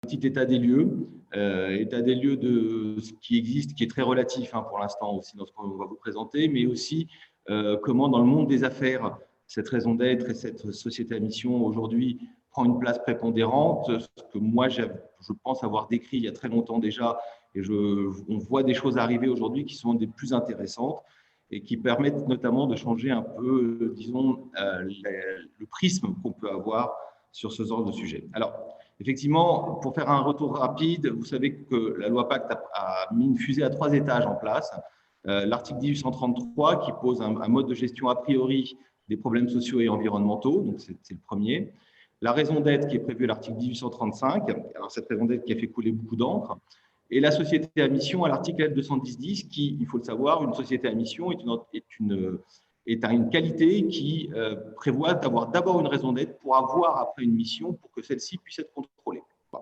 petit état des lieux de ce qui existe, qui est très relatif pour l'instant aussi dans ce qu'on va vous présenter, mais aussi comment dans le monde des affaires, cette raison d'être et cette société à mission aujourd'hui prend une place prépondérante, ce que moi je pense avoir décrit il y a très longtemps déjà, et on voit des choses arriver aujourd'hui qui sont des plus intéressantes et qui permettent notamment de changer un peu, disons, le prisme qu'on peut avoir sur ce genre de sujet. Alors, effectivement, pour faire un retour rapide, vous savez que la loi Pacte a mis une fusée à 3 étages en place. L'article 1833 qui pose un mode de gestion a priori des problèmes sociaux et environnementaux, donc c'est le premier. La raison d'être qui est prévue à l'article 1835, alors cette raison d'être qui a fait couler beaucoup d'encre, et la société à mission à l'article L210 qui, il faut le savoir, une société à mission est une qualité qui prévoit d'avoir d'abord une raison d'être pour avoir après une mission pour que celle-ci puisse être contrôlée. Bon.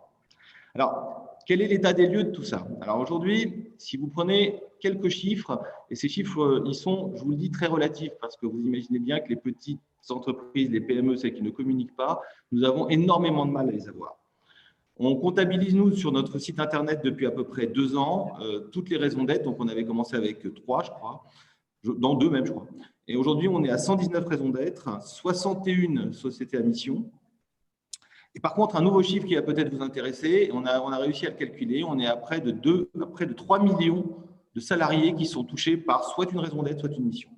Alors, quel est l'état des lieux de tout ça? Alors aujourd'hui, si vous prenez quelques chiffres, et ces chiffres, ils sont, je vous le dis, très relatifs parce que vous imaginez bien que les petites entreprises, les PME, celles qui ne communiquent pas, nous avons énormément de mal à les avoir. On comptabilise, nous, sur notre site internet depuis à peu près 2 ans, toutes les raisons d'être. Donc, on avait commencé avec 3, je crois, dans 2 même, je crois. Et aujourd'hui, on est à 119 raisons d'être, 61 sociétés à mission. Et par contre, un nouveau chiffre qui va peut-être vous intéresser, on a réussi à le calculer, on est à près de 3 millions de salariés qui sont touchés par soit une raison d'être, soit une mission.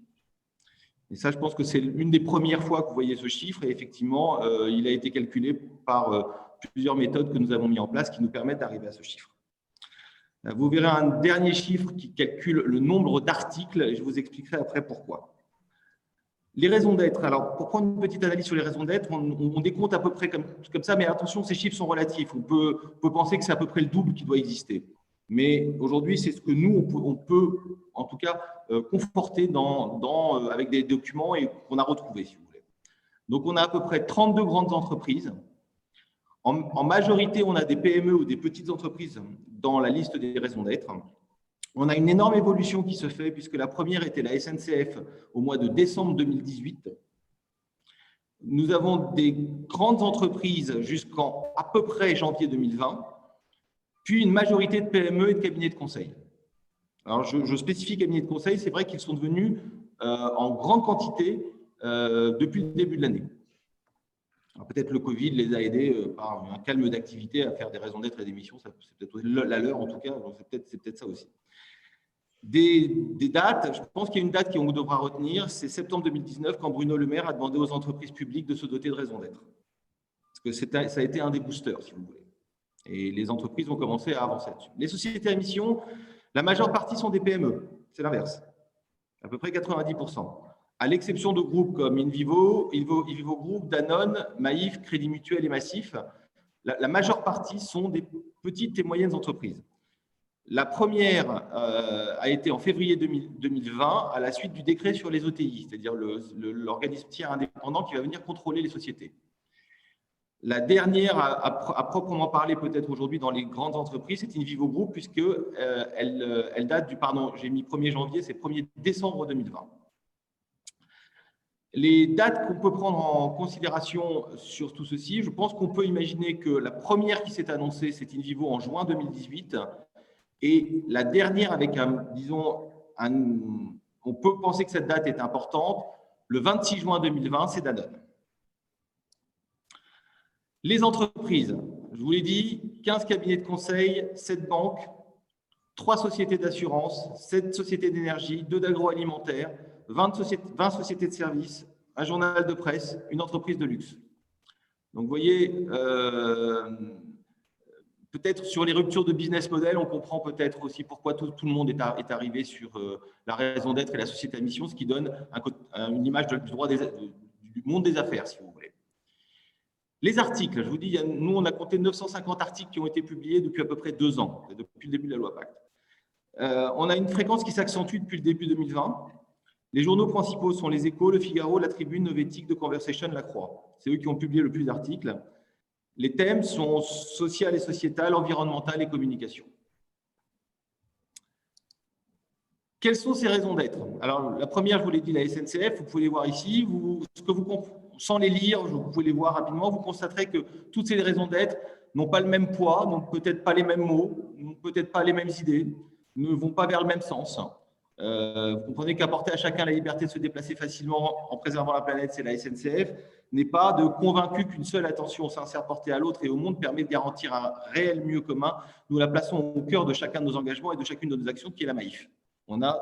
Et ça, je pense que c'est une des premières fois que vous voyez ce chiffre. Et effectivement, il a été calculé par plusieurs méthodes que nous avons mises en place qui nous permettent d'arriver à ce chiffre. Vous verrez un dernier chiffre qui calcule le nombre d'articles et je vous expliquerai après pourquoi. Les raisons d'être. Alors, pour prendre une petite analyse sur les raisons d'être, on décompte à peu près comme ça, mais attention, ces chiffres sont relatifs. On peut penser que c'est à peu près le double qui doit exister. Mais aujourd'hui, c'est ce que nous, on peut en tout cas, conforter avec des documents et qu'on a retrouvés, si vous voulez. Donc, on a à peu près 32 grandes entreprises. En majorité, on a des PME ou des petites entreprises dans la liste des raisons d'être. On a une énorme évolution qui se fait puisque la première était la SNCF au mois de décembre 2018. Nous avons des grandes entreprises jusqu'en à peu près janvier 2020, puis une majorité de PME et de cabinets de conseil. Alors, je spécifie cabinets de conseil, c'est vrai qu'ils sont devenus en grande quantité depuis le début de l'année. Peut-être le Covid les a aidés par un calme d'activité à faire des raisons d'être et des missions, c'est peut-être la leur en tout cas, c'est peut-être ça aussi. Des dates, je pense qu'il y a une date qu'on devra retenir, c'est septembre 2019 quand Bruno Le Maire a demandé aux entreprises publiques de se doter de raisons d'être. Parce que ça a été un des boosters, si vous voulez. Et les entreprises ont commencé à avancer là-dessus. Les sociétés à mission, la majeure partie sont des PME, c'est l'inverse, à peu près 90%. À l'exception de groupes comme InVivo Group, Danone, Maïf, Crédit Mutuel et Massif, la majeure partie sont des petites et moyennes entreprises. La première a été en février 2020 à la suite du décret sur les OTI, c'est-à-dire l'organisme tiers indépendant qui va venir contrôler les sociétés. La dernière, à proprement parler peut-être aujourd'hui dans les grandes entreprises, c'est InVivo Group puisqu'elle date du, j'ai mis 1er janvier, c'est 1er décembre 2020. Les dates qu'on peut prendre en considération sur tout ceci, je pense qu'on peut imaginer que la première qui s'est annoncée, c'est InVivo en juin 2018 et la dernière avec on peut penser que cette date est importante, le 26 juin 2020, c'est Danone. Les entreprises, je vous l'ai dit, 15 cabinets de conseil, 7 banques, 3 sociétés d'assurance, 7 sociétés d'énergie, 2 d'agroalimentaire, 20 sociétés de services, un journal de presse, une entreprise de luxe. Donc, vous voyez, peut-être sur les ruptures de business model, on comprend peut-être aussi pourquoi tout le monde est arrivé sur la raison d'être et la société à mission, ce qui donne une image du monde des affaires, si vous voulez. Les articles, je vous dis, nous, on a compté 950 articles qui ont été publiés depuis à peu près 2 ans, depuis le début de la loi Pacte. On a une fréquence qui s'accentue depuis le début 2020. Les journaux principaux sont Les Échos, Le Figaro, La Tribune, Novétique, The Conversation, La Croix. C'est eux qui ont publié le plus d'articles. Les thèmes sont social et sociétal, environnemental et communication. Quelles sont ces raisons d'être? Alors, la première, je vous l'ai dit, la SNCF, vous pouvez les voir ici. Sans les lire, vous pouvez les voir rapidement. Vous constaterez que toutes ces raisons d'être n'ont pas le même poids, n'ont peut-être pas les mêmes mots, n'ont peut-être pas les mêmes idées, ne vont pas vers le même sens. Vous comprenez qu'apporter à chacun la liberté de se déplacer facilement en préservant la planète, c'est la SNCF, n'est pas de convaincu qu'une seule attention sincère portée à l'autre et au monde permet de garantir un réel mieux commun. Nous la plaçons au cœur de chacun de nos engagements et de chacune de nos actions, qui est la Maïf. On a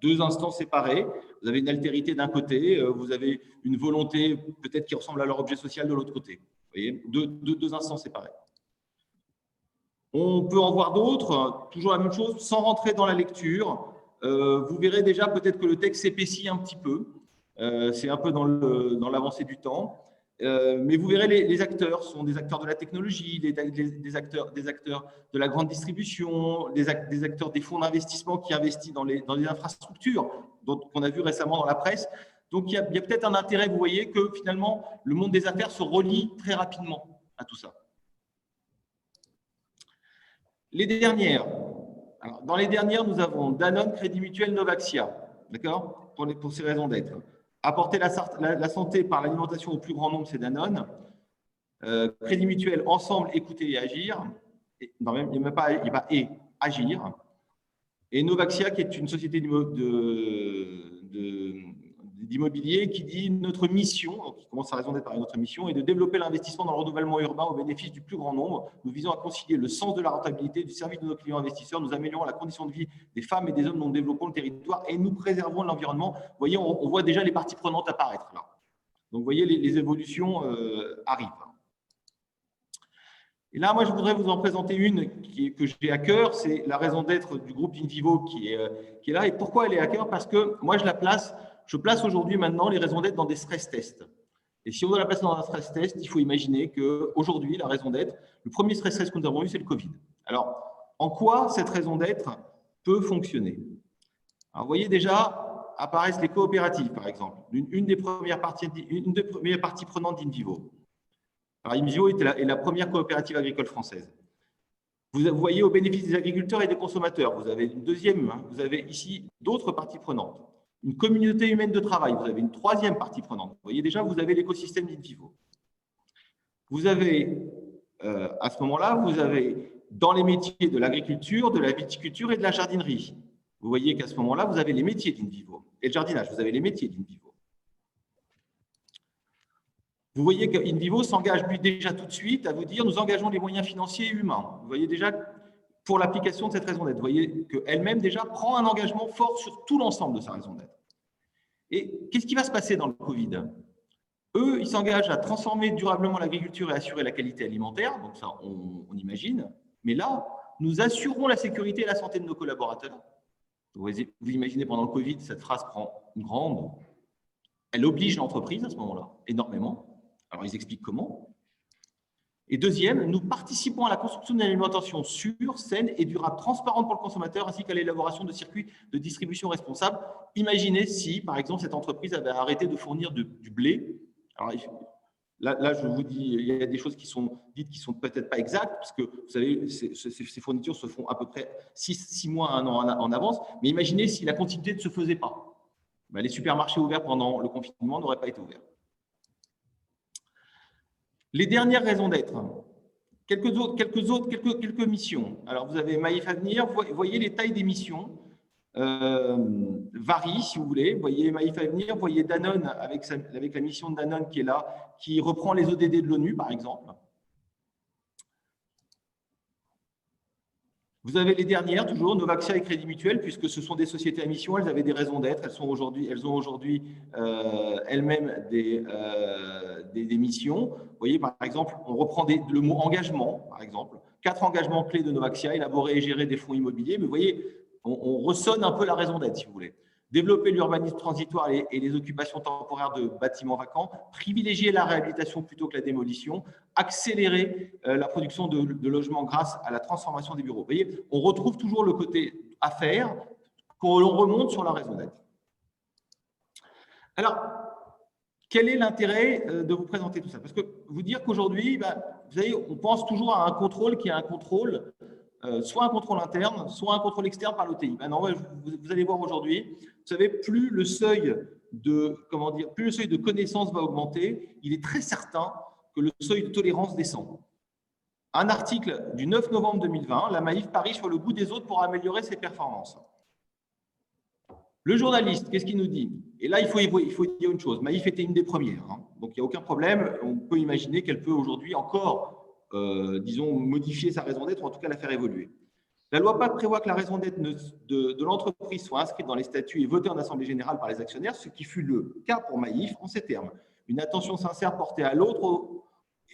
deux instants séparés. Vous avez une altérité d'un côté, vous avez une volonté peut-être qui ressemble à leur objet social de l'autre côté. Vous voyez, deux instants séparés. On peut en voir d'autres, toujours la même chose, sans rentrer dans la lecture. Vous verrez déjà peut-être que le texte s'épaissit un petit peu. C'est un peu dans l'avancée du temps. Mais vous verrez, les acteurs sont des acteurs de la technologie, des acteurs de la grande distribution, des acteurs des fonds d'investissement qui investissent dans les infrastructures, qu'on a vu récemment dans la presse. Donc, il y a peut-être un intérêt, vous voyez, que finalement, le monde des affaires se relie très rapidement à tout ça. Les dernières. Alors, dans les dernières, nous avons Danone, Crédit Mutuel, Novaxia, d'accord, pour ces raisons d'être. Apporter la santé par l'alimentation au plus grand nombre, c'est Danone. Crédit Mutuel, ensemble, écouter et agir. Non, même, il n'y a même pas il va et agir. Et Novaxia, qui est une société d'immobilier qui dit notre mission, donc qui commence à raison d'être par notre mission, est de développer l'investissement dans le renouvellement urbain au bénéfice du plus grand nombre. Nous visons à concilier le sens de la rentabilité du service de nos clients investisseurs. Nous améliorons la condition de vie des femmes et des hommes dont nous développons le territoire et nous préservons l'environnement. Vous voyez, on voit déjà les parties prenantes apparaître là. Donc, vous voyez, les évolutions arrivent. Et là, moi, je voudrais vous en présenter une que j'ai à cœur. C'est la raison d'être du groupe InVivo qui est là. Et pourquoi elle est à cœur? Parce que moi, je place aujourd'hui maintenant les raisons d'être dans des stress tests. Et si on doit la placer dans un stress test, il faut imaginer qu'aujourd'hui, la raison d'être, le premier stress test que nous avons eu, c'est le Covid. Alors, en quoi cette raison d'être peut fonctionner? Alors, vous voyez déjà, apparaissent les coopératives, par exemple, une des premières parties prenantes d'InVivo. Alors, InVivo est la première coopérative agricole française. Vous voyez au bénéfice des agriculteurs et des consommateurs. Vous avez une deuxième, vous avez ici d'autres parties prenantes. Une communauté humaine de travail, vous avez une troisième partie prenante. Vous voyez déjà, vous avez l'écosystème d'InVivo. Vous avez, à ce moment-là, vous avez dans les métiers de l'agriculture, de la viticulture et de la jardinerie. Vous voyez qu'à ce moment-là, vous avez les métiers d'InVivo. Et le jardinage, vous avez les métiers d'InVivo. Vous voyez qu'InVivo s'engage lui déjà tout de suite à vous dire nous engageons les moyens financiers et humains. Vous voyez déjà pour l'application de cette raison d'être. Vous voyez qu'elle-même déjà prend un engagement fort sur tout l'ensemble de sa raison d'être. Et qu'est-ce qui va se passer dans le Covid? Eux, ils s'engagent à transformer durablement l'agriculture et assurer la qualité alimentaire. Donc ça, on imagine. Mais là, nous assurerons la sécurité et la santé de nos collaborateurs. Vous imaginez, pendant le Covid, cette phrase prend une grande. Elle oblige l'entreprise à ce moment-là, énormément. Alors, ils expliquent comment. Et deuxième, nous participons à la construction d'une alimentation sûre, saine et durable, transparente pour le consommateur, ainsi qu'à l'élaboration de circuits de distribution responsables. Imaginez si, par exemple, cette entreprise avait arrêté de fournir du blé. Alors, là, je vous dis, il y a des choses qui sont dites qui ne sont peut-être pas exactes, parce que, vous savez, ces fournitures se font à peu près 6 mois à 1 an en avance. Mais imaginez si la continuité ne se faisait pas. Ben, les supermarchés ouverts pendant le confinement n'auraient pas été ouverts. Les dernières raisons d'être, quelques missions. Alors, vous avez Maïf Avenir, vous voyez les tailles des missions varient, si vous voulez. Vous voyez Maïf Avenir, vous voyez Danone avec la mission de Danone qui est là, qui reprend les ODD de l'ONU, par exemple. Vous avez les dernières, toujours, Novaxia et Crédit Mutuel, puisque ce sont des sociétés à mission, elles avaient des raisons d'être, elles ont aujourd'hui elles-mêmes des missions. Vous voyez, par exemple, on reprend le mot engagement, par exemple, 4 engagements clés de Novaxia, élaborer et gérer des fonds immobiliers, mais vous voyez, on ressonne un peu la raison d'être, si vous voulez. Développer l'urbanisme transitoire et les occupations temporaires de bâtiments vacants, privilégier la réhabilitation plutôt que la démolition, accélérer la production de logements grâce à la transformation des bureaux. Vous voyez, on retrouve toujours le côté affaires quand l'on remonte sur la raison d'être. Alors, quel est l'intérêt de vous présenter tout ça? Parce que vous dire qu'aujourd'hui, vous savez, on pense toujours à un contrôle qui est un contrôle, soit un contrôle interne, soit un contrôle externe par l'OTI. Non, vous allez voir aujourd'hui, vous savez, plus le seuil de connaissance va augmenter, il est très certain que le seuil de tolérance descend. un article du 9 novembre 2020, la Maïf parie sur le goût des autres pour améliorer ses performances. Le journaliste, qu'est-ce qu'il nous dit? Et là, il faut dire une chose. Maïf était une des premières, hein, donc il n'y a aucun problème. On peut imaginer qu'elle peut aujourd'hui encore, disons, modifier sa raison d'être, ou en tout cas la faire évoluer. La loi PACTE prévoit que la raison d'être de l'entreprise soit inscrite dans les statuts et votée en assemblée générale par les actionnaires, ce qui fut le cas pour Maïf en ces termes. Une attention sincère portée à l'autre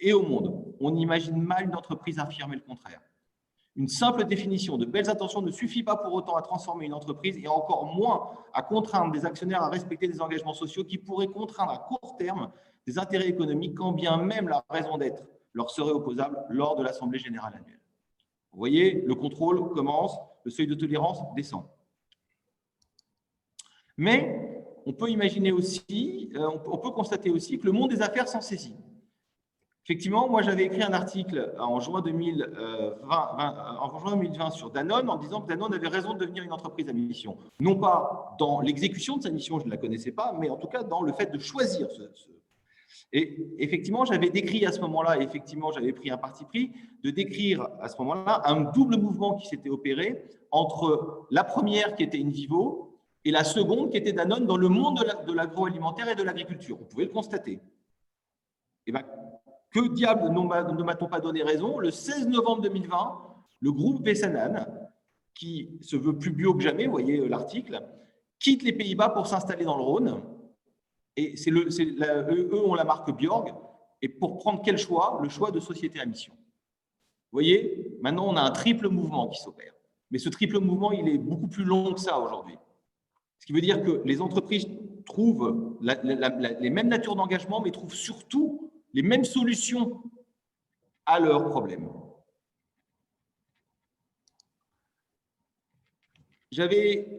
et au monde. On imagine mal une entreprise affirmer le contraire. Une simple définition de belles intentions ne suffit pas pour autant à transformer une entreprise et encore moins à contraindre des actionnaires à respecter des engagements sociaux qui pourraient contraindre à court terme des intérêts économiques, quand bien même la raison d'être leur serait opposable lors de l'Assemblée générale annuelle. Vous voyez, le contrôle commence, le seuil de tolérance descend. Mais on peut imaginer aussi, on peut constater aussi que le monde des affaires s'en saisit. Effectivement, moi, j'avais écrit un article en juin 2020 sur Danone en disant que Danone avait raison de devenir une entreprise à mission. Non pas dans l'exécution de sa mission, je ne la connaissais pas, mais en tout cas dans le fait de choisir Et effectivement, j'avais décrit à ce moment-là, effectivement, j'avais pris un parti pris de décrire à ce moment-là un double mouvement qui s'était opéré entre la première qui était InVivo et la seconde qui était Danone dans le monde de l'agroalimentaire et de l'agriculture. Vous pouvez le constater. Et bien, que diable ne m'a-t-on pas donné raison? Le 16 novembre 2020, le groupe Vesanan, qui se veut plus bio que jamais, vous voyez l'article, quitte les Pays-Bas pour s'installer dans le Rhône. Et eux ont la marque Bjorg. Et pour prendre quel choix? Le choix de société à mission. Vous voyez, maintenant, on a un triple mouvement qui s'opère. Mais ce triple mouvement, il est beaucoup plus long que ça aujourd'hui. Ce qui veut dire que les entreprises trouvent les mêmes natures d'engagement, mais trouvent surtout les mêmes solutions à leurs problèmes.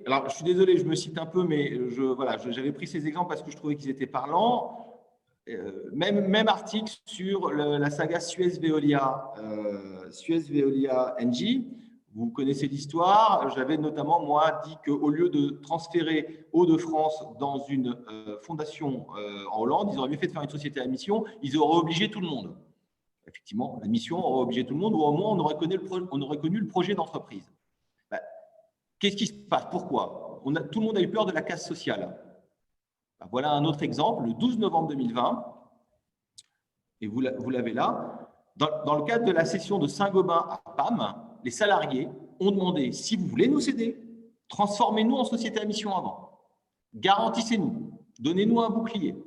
Alors je suis désolé, je me cite un peu, mais j'avais pris ces exemples parce que je trouvais qu'ils étaient parlants. Même article sur la saga Suez-Veolia Engie. Vous connaissez l'histoire. J'avais notamment, moi, dit qu'au lieu de transférer Hauts-de-France dans une fondation en Hollande, ils auraient mieux fait de faire une société à mission. Ils auraient obligé tout le monde. Effectivement, la mission aurait obligé tout le monde, ou au moins on aurait connu le projet d'entreprise. Qu'est-ce qui se passe? Pourquoi? Tout le monde a eu peur de la casse sociale. Voilà un autre exemple, le 12 novembre 2020, et vous l'avez là. Dans le cadre de la cession de Saint-Gobain à PAM, les salariés ont demandé, si vous voulez nous céder, transformez-nous en société à mission avant. Garantissez-nous, donnez-nous un bouclier. Donc,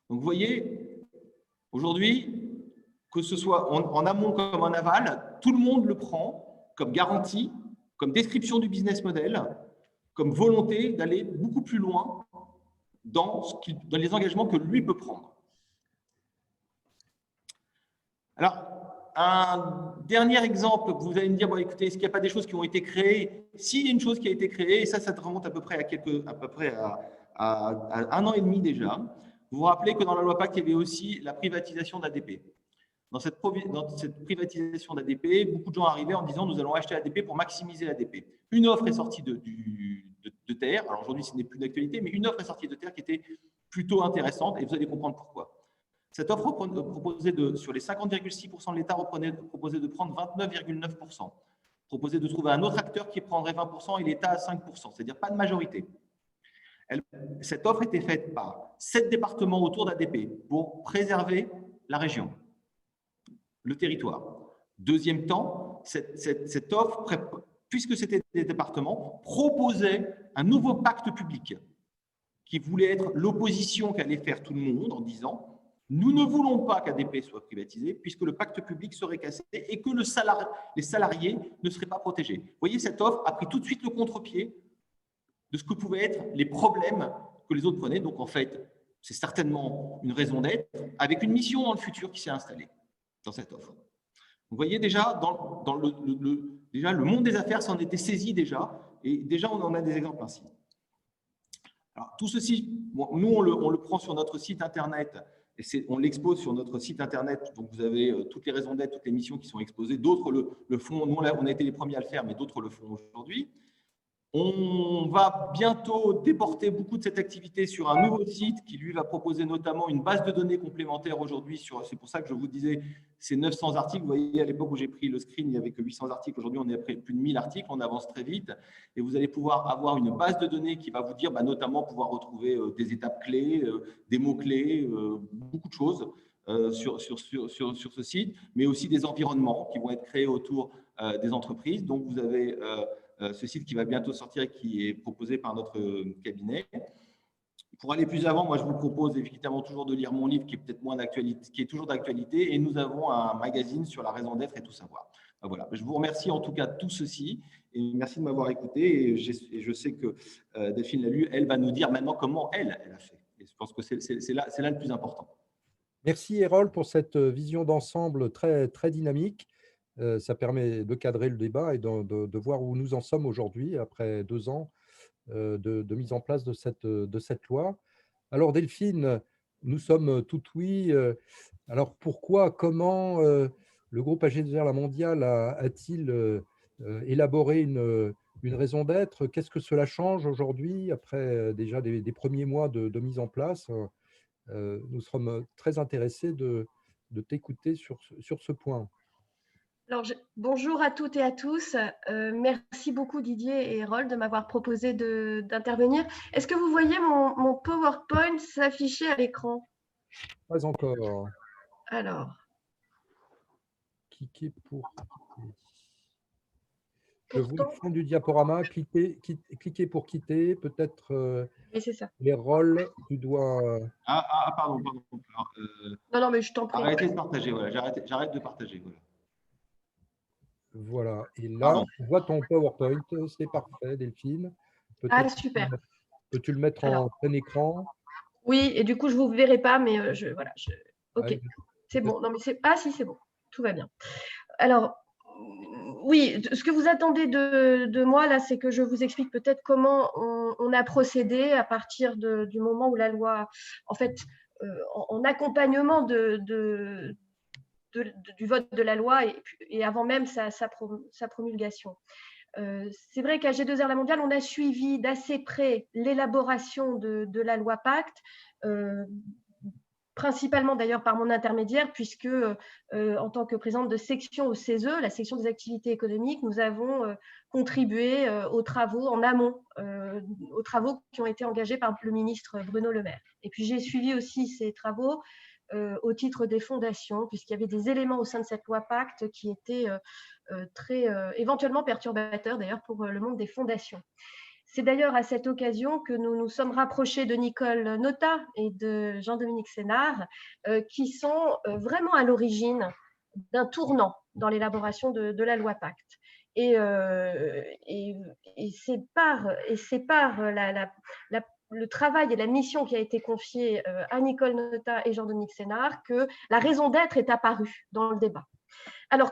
vous voyez, aujourd'hui, que ce soit en amont comme en aval, tout le monde le prend comme garantie, comme description du business model, comme volonté d'aller beaucoup plus loin dans les engagements que lui peut prendre. Alors, un dernier exemple, vous allez me dire, bon, écoutez, est-ce qu'il n'y a pas des choses qui ont été créées? S'il y a une chose qui a été créée, et ça remonte à peu près à un an et demi déjà, vous vous rappelez que dans la loi PACTE, il y avait aussi la privatisation d'ADP. Dans cette privatisation d'ADP, beaucoup de gens arrivaient en disant, nous allons acheter ADP pour maximiser ADP. Une offre est sortie de terre, alors aujourd'hui, ce n'est plus d'actualité, mais une offre est sortie de terre qui était plutôt intéressante, et vous allez comprendre pourquoi. Cette offre proposait sur les 50,6% de l'État, proposait de prendre 29,9%. Proposait de trouver un autre acteur qui prendrait 20% et l'État à 5%, c'est-à-dire pas de majorité. Cette offre était faite par 7 départements autour d'ADP pour préserver la région, le territoire. Deuxième temps, cette offre, puisque c'était des départements, proposait un nouveau pacte public qui voulait être l'opposition qu'allait faire tout le monde en disant « Nous ne voulons pas qu'ADP soit privatisé puisque le pacte public serait cassé et que les salariés ne seraient pas protégés. » Vous voyez, cette offre a pris tout de suite le contre-pied de ce que pouvaient être les problèmes que les autres prenaient. Donc, en fait, c'est certainement une raison d'être avec une mission dans le futur qui s'est installée dans cette offre. Vous voyez déjà, déjà le monde des affaires s'en était saisi déjà, et déjà on en a des exemples ainsi. Alors, tout ceci, bon, nous on le prend sur notre site internet, et on l'expose sur notre site internet, donc vous avez toutes les raisons d'être, toutes les missions qui sont exposées, d'autres le font, nous on a été les premiers à le faire, mais d'autres le font aujourd'hui. On va bientôt déporter beaucoup de cette activité sur un nouveau site qui, lui, va proposer notamment une base de données complémentaire aujourd'hui. C'est pour ça que je vous disais, ces 900 articles. Vous voyez, à l'époque où j'ai pris le screen, il n'y avait que 800 articles. Aujourd'hui, on est à plus de 1000 articles. On avance très vite. Et vous allez pouvoir avoir une base de données qui va vous dire, notamment, pouvoir retrouver des étapes clés, des mots-clés, beaucoup de choses sur ce site, mais aussi des environnements qui vont être créés autour des entreprises. Donc, vous avez ce site qui va bientôt sortir et qui est proposé par notre cabinet. Pour aller plus avant, moi, je vous propose évidemment toujours de lire mon livre qui est peut-être moins d'actualité, qui est toujours d'actualité, et nous avons un magazine sur la raison d'être et tout savoir. Voilà. Je vous remercie en tout cas de tout ceci et merci de m'avoir écouté. Et je sais que Delphine l'a lu, elle va nous dire maintenant comment elle a fait. Et je pense que c'est là le plus important. Merci Erol pour cette vision d'ensemble très, très dynamique. Ça permet de cadrer le débat et de voir où nous en sommes aujourd'hui, après 2 ans de mise en place de cette loi. Alors Delphine, nous sommes tout oui. Alors pourquoi, comment le groupe AG2R La Mondiale a-t-il élaboré une raison d'être? Qu'est-ce que cela change aujourd'hui, après déjà des premiers mois de mise en place? Nous sommes très intéressés de t'écouter sur ce point. Alors, bonjour à toutes et à tous. Merci beaucoup Didier et Erol de m'avoir proposé d'intervenir. Est-ce que vous voyez mon PowerPoint s'afficher à l'écran? Pas encore. Alors. Cliquez pour quitter. Je vois le fond du diaporama. Cliquez pour quitter. Peut-être c'est ça. les rôles, tu dois… Pardon. Non, mais je t'en prie. Arrêtez de partager, voilà. J'arrête de partager. Voilà. Voilà, et là, on voit ton PowerPoint, c'est parfait, Delphine. Super. Peux-tu le mettre en plein écran? Oui, et du coup, je ne vous verrai pas, mais voilà. Ok, c'est bon. Non, mais si, c'est bon. Tout va bien. Alors, oui, ce que vous attendez de moi, là, c'est que je vous explique peut-être comment on a procédé à partir du moment où la loi, en fait, en accompagnement du vote de la loi et avant même sa promulgation. C'est vrai qu'à G2R La Mondiale, on a suivi d'assez près l'élaboration de la loi Pacte, principalement d'ailleurs par mon intermédiaire, puisque en tant que présidente de section au CESE, la section des activités économiques, nous avons contribué aux travaux en amont, aux travaux qui ont été engagés par le ministre Bruno Le Maire. Et puis j'ai suivi aussi ces travaux au titre des fondations, puisqu'il y avait des éléments au sein de cette loi Pacte qui étaient très éventuellement perturbateurs d'ailleurs pour le monde des fondations. C'est d'ailleurs à cette occasion que nous nous sommes rapprochés de Nicole Notat et de Jean-Dominique Sénard, qui sont vraiment à l'origine d'un tournant dans l'élaboration de la loi Pacte. Et c'est par le travail et la mission qui a été confiée à Nicole Notat et Jean-Dominique Sénard que la raison d'être est apparue dans le débat. Alors,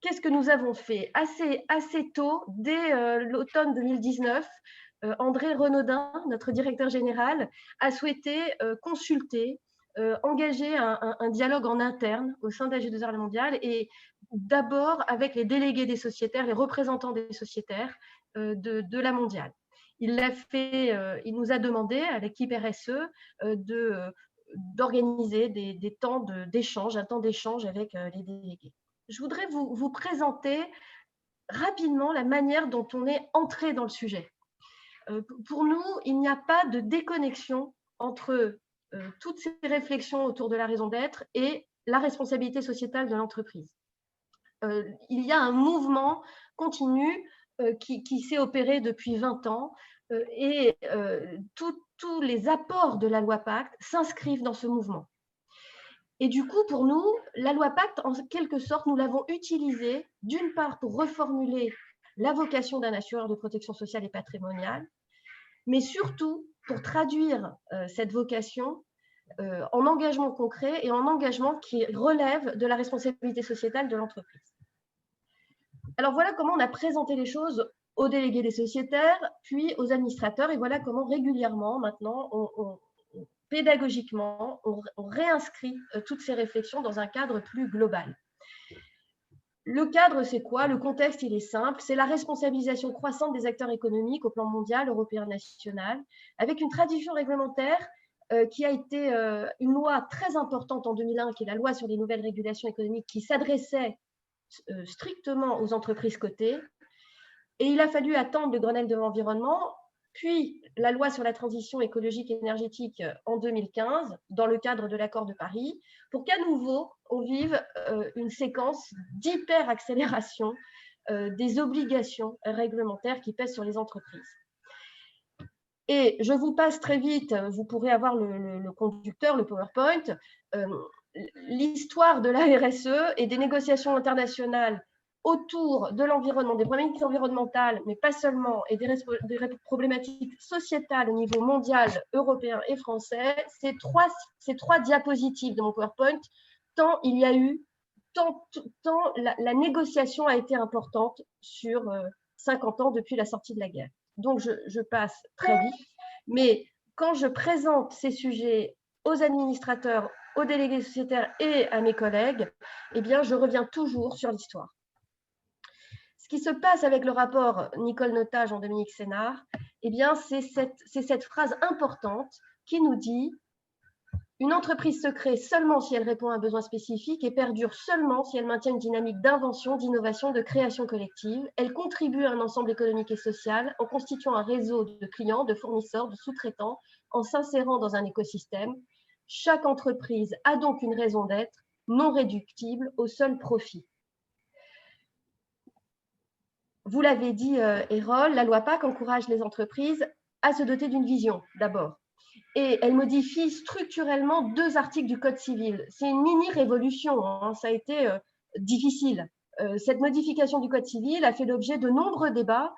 qu'est-ce que nous avons fait assez tôt, dès l'automne 2019, André Renaudin, notre directeur général, a souhaité consulter, engager un dialogue en interne au sein d'AG2R La Mondiale et d'abord avec les délégués des sociétaires, les représentants des sociétaires de la Mondiale. Il l'a fait, il nous a demandé à l'équipe RSE d'organiser des temps d'échange, un temps d'échange avec les délégués. Je voudrais vous présenter rapidement la manière dont on est entré dans le sujet. Pour nous, il n'y a pas de déconnexion entre toutes ces réflexions autour de la raison d'être et la responsabilité sociétale de l'entreprise. Il y a un mouvement continu qui s'est opéré depuis 20 ans et tous les apports de la loi Pacte s'inscrivent dans ce mouvement. Et du coup, pour nous, la loi Pacte, en quelque sorte, nous l'avons utilisée d'une part pour reformuler la vocation d'un assureur de protection sociale et patrimoniale, mais surtout pour traduire cette vocation en engagement concret et en engagement qui relève de la responsabilité sociétale de l'entreprise. Alors voilà comment on a présenté les choses aux délégués des sociétaires, puis aux administrateurs, et voilà comment régulièrement, maintenant, pédagogiquement, on réinscrit toutes ces réflexions dans un cadre plus global. Le cadre, c'est quoi? Le contexte, il est simple. C'est la responsabilisation croissante des acteurs économiques au plan mondial, européen, national, avec une tradition réglementaire qui a été une loi très importante en 2001, qui est la loi sur les nouvelles régulations économiques, qui s'adressait strictement aux entreprises cotées. Et il a fallu attendre le Grenelle de l'environnement, puis la loi sur la transition écologique et énergétique en 2015, dans le cadre de l'accord de Paris, pour qu'à nouveau, on vive une séquence d'hyper-accélération des obligations réglementaires qui pèsent sur les entreprises. Et je vous passe très vite, vous pourrez avoir le conducteur, le PowerPoint, l'histoire de la RSE et des négociations internationales autour de l'environnement, des problématiques environnementales, mais pas seulement, et des problématiques sociétales au niveau mondial, européen et français. Ces trois diapositives de mon PowerPoint, tant il y a eu, tant la négociation a été importante sur 50 ans depuis la sortie de la guerre. Donc, je passe très vite, mais quand je présente ces sujets aux administrateurs, aux délégués sociétaires et à mes collègues, eh bien, je reviens toujours sur l'histoire. Ce qui se passe avec le rapport Nicole Notat, Jean-Dominique Sénard, eh bien, c'est cette phrase importante qui nous dit « Une entreprise se crée seulement si elle répond à un besoin spécifique et perdure seulement si elle maintient une dynamique d'invention, d'innovation, de création collective. Elle contribue à un ensemble économique et social en constituant un réseau de clients, de fournisseurs, de sous-traitants, en s'insérant dans un écosystème. Chaque entreprise a donc une raison d'être, non réductible au seul profit. » Vous l'avez dit, Erol, la loi PAC encourage les entreprises à se doter d'une vision, d'abord. Et elle modifie structurellement 2 articles du Code civil. C'est une mini-révolution, hein, ça a été difficile. Cette modification du Code civil a fait l'objet de nombreux débats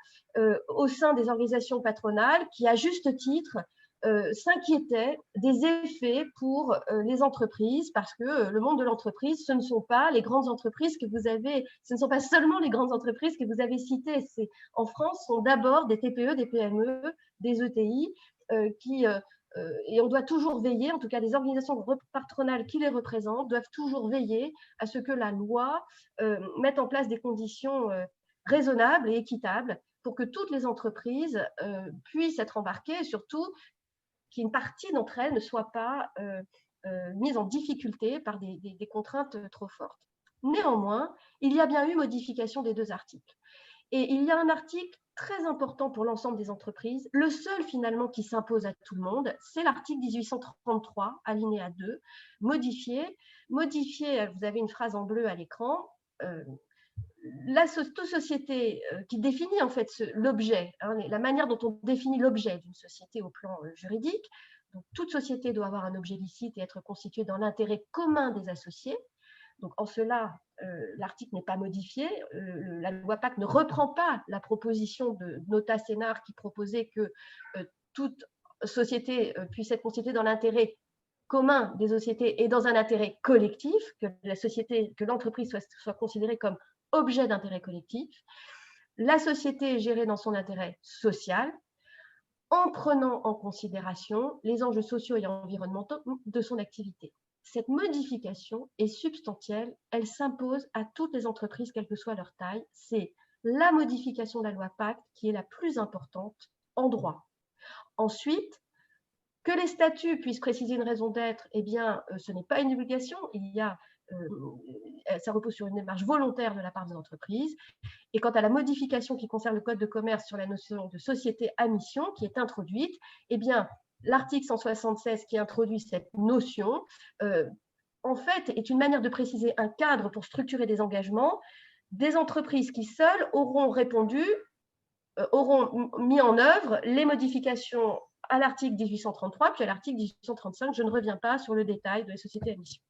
au sein des organisations patronales qui, à juste titre, s'inquiétaient des effets pour les entreprises, parce que le monde de l'entreprise, ce ne sont pas les grandes entreprises que vous avez, ce ne sont pas seulement les grandes entreprises que vous avez citées. En France, ce sont d'abord des TPE, des PME, des ETI et on doit toujours veiller, en tout cas les organisations patronales qui les représentent, doivent toujours veiller à ce que la loi mette en place des conditions raisonnables et équitables pour que toutes les entreprises puissent être embarquées, et surtout qu'une partie d'entre elles ne soit pas mise en difficulté par des contraintes trop fortes. Néanmoins, il y a bien eu modification des 2 articles. Et il y a un article très important pour l'ensemble des entreprises, le seul finalement qui s'impose à tout le monde, c'est l'article 1833, alinéa 2, modifié, vous avez une phrase en bleu à l'écran, toute société qui définit en fait l'objet, hein, la manière dont on définit l'objet d'une société au plan juridique. Donc, toute société doit avoir un objet licite et être constituée dans l'intérêt commun des associés. Donc, en cela, l'article n'est pas modifié. La loi PAC ne reprend pas la proposition de Notat Sénard qui proposait que toute société puisse être constituée dans l'intérêt commun des sociétés et dans un intérêt collectif, que l'entreprise soit considérée comme objet d'intérêt collectif. La société est gérée dans son intérêt social, en prenant en considération les enjeux sociaux et environnementaux de son activité. Cette modification est substantielle, elle s'impose à toutes les entreprises, quelle que soit leur taille. C'est la modification de la loi Pacte qui est la plus importante en droit. Ensuite, que les statuts puissent préciser une raison d'être, eh bien, ce n'est pas une obligation, ça repose sur une démarche volontaire de la part des entreprises. Et quant à la modification qui concerne le Code de commerce sur la notion de société à mission qui est introduite, eh bien, l'article 176 qui introduit cette notion, en fait, est une manière de préciser un cadre pour structurer des engagements des entreprises qui seules auront mis en œuvre les modifications à l'article 1833 puis à l'article 1835. Je ne reviens pas sur le détail de la société à mission.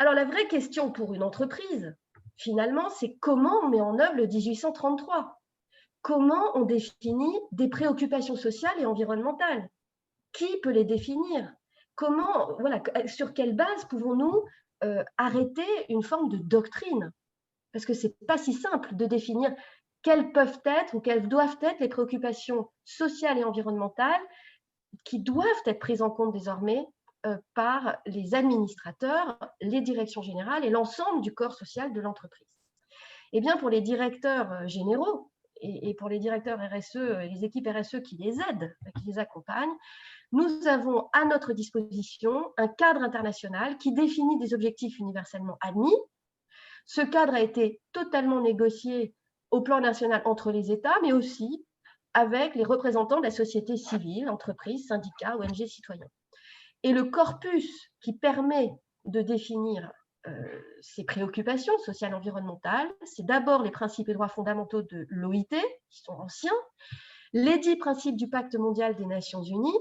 Alors, la vraie question pour une entreprise, finalement, c'est comment on met en œuvre le 1833 ? Comment on définit des préoccupations sociales et environnementales? Qui peut les définir? Sur quelle base pouvons-nous arrêter une forme de doctrine? Parce que ce n'est pas si simple de définir quelles peuvent être ou quelles doivent être les préoccupations sociales et environnementales qui doivent être prises en compte désormais par les administrateurs, les directions générales et l'ensemble du corps social de l'entreprise. Eh bien, pour les directeurs généraux et pour les directeurs RSE et les équipes RSE qui les aident, qui les accompagnent, nous avons à notre disposition un cadre international qui définit des objectifs universellement admis. Ce cadre a été totalement négocié au plan national entre les États, mais aussi avec les représentants de la société civile, entreprises, syndicats, ONG, citoyens. Et le corpus qui permet de définir ces préoccupations sociales et environnementales, c'est d'abord les principes et droits fondamentaux de l'OIT, qui sont anciens, les 10 principes du Pacte mondial des Nations unies,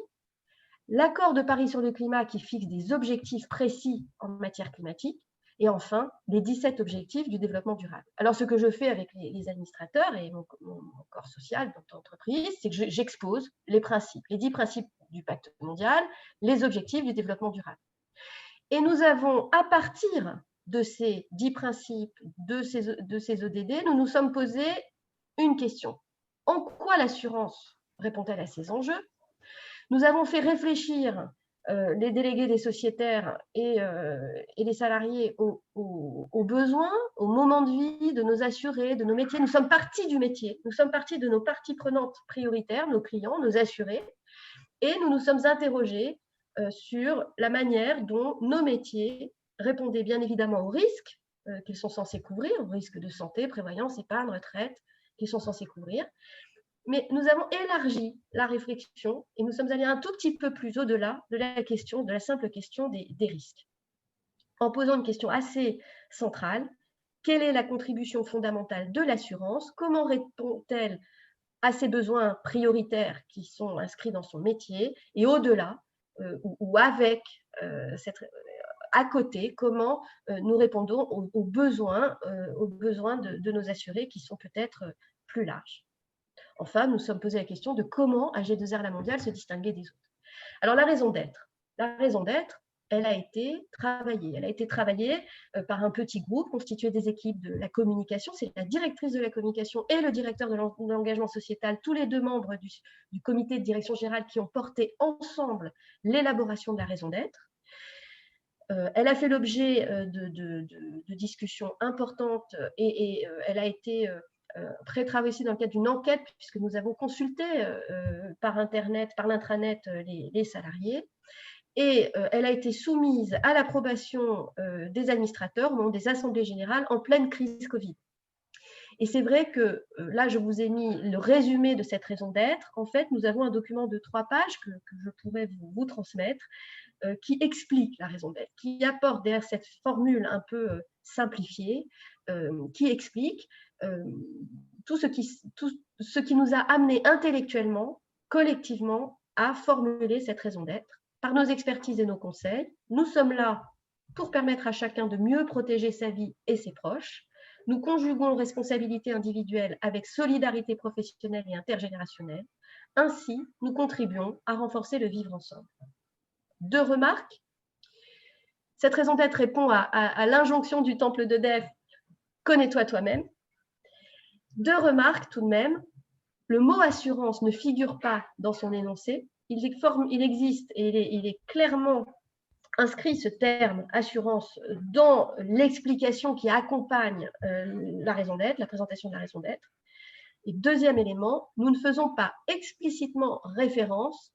l'accord de Paris sur le climat qui fixe des objectifs précis en matière climatique, et enfin, les 17 objectifs du développement durable. Alors, ce que je fais avec les administrateurs et mon corps social d'entreprise, c'est que j'expose les principes, les 10 principes du Pacte mondial, les objectifs du développement durable. Et nous avons, à partir de ces 10 principes, de ces ODD, nous nous sommes posé une question. En quoi l'assurance répond-elle à ces enjeux? Nous avons fait réfléchir les délégués des sociétaires et les salariés aux besoins, au moment de vie de nos assurés, de nos métiers. Nous sommes partis du métier, nous sommes partis de nos parties prenantes prioritaires, nos clients, nos assurés, et nous nous sommes interrogés sur la manière dont nos métiers répondaient bien évidemment aux risques qu'ils sont censés couvrir, aux risques de santé, prévoyance, épargne, retraite, qu'ils sont censés couvrir. Mais nous avons élargi la réflexion et nous sommes allés un tout petit peu plus au-delà de la question, de la simple question des risques, en posant une question assez centrale. Quelle est la contribution fondamentale de l'assurance? Comment répond-elle à ses besoins prioritaires qui sont inscrits dans son métier? Et au-delà, ou avec, à côté, comment nous répondons aux besoins de nos assurés qui sont peut-être plus larges. Enfin, nous sommes posé la question de comment AG2R La Mondiale se distinguer des autres. Alors, la raison d'être, elle a été travaillée par un petit groupe constitué des équipes de la communication. C'est la directrice de la communication et le directeur de l'engagement sociétal, tous les deux membres du comité de direction générale qui ont porté ensemble l'élaboration de la raison d'être. Elle a fait l'objet de discussions importantes et elle a été pré-travaillée aussi dans le cadre d'une enquête, puisque nous avons consulté par Internet, par l'intranet, les salariés. Et elle a été soumise à l'approbation des administrateurs au moment des assemblées générales en pleine crise Covid. Et c'est vrai que là, je vous ai mis le résumé de cette raison d'être. En fait, nous avons un document de 3 pages que je pourrais vous transmettre, qui explique la raison d'être, qui apporte derrière cette formule un peu simplifiée, qui explique tout ce qui nous a amené intellectuellement, collectivement, à formuler cette raison d'être. Par nos expertises et nos conseils, nous sommes là pour permettre à chacun de mieux protéger sa vie et ses proches. Nous conjuguons responsabilité individuelle avec solidarité professionnelle et intergénérationnelle. Ainsi, nous contribuons à renforcer le vivre ensemble. 2 remarques. Cette raison d'être répond à l'injonction du temple de Delphes, connais-toi toi-même. 2 remarques tout de même. Le mot assurance ne figure pas dans son énoncé. Il existe et il est clairement inscrit, ce terme assurance, dans l'explication qui accompagne la raison d'être, la présentation de la raison d'être. Et 2e élément, nous ne faisons pas explicitement référence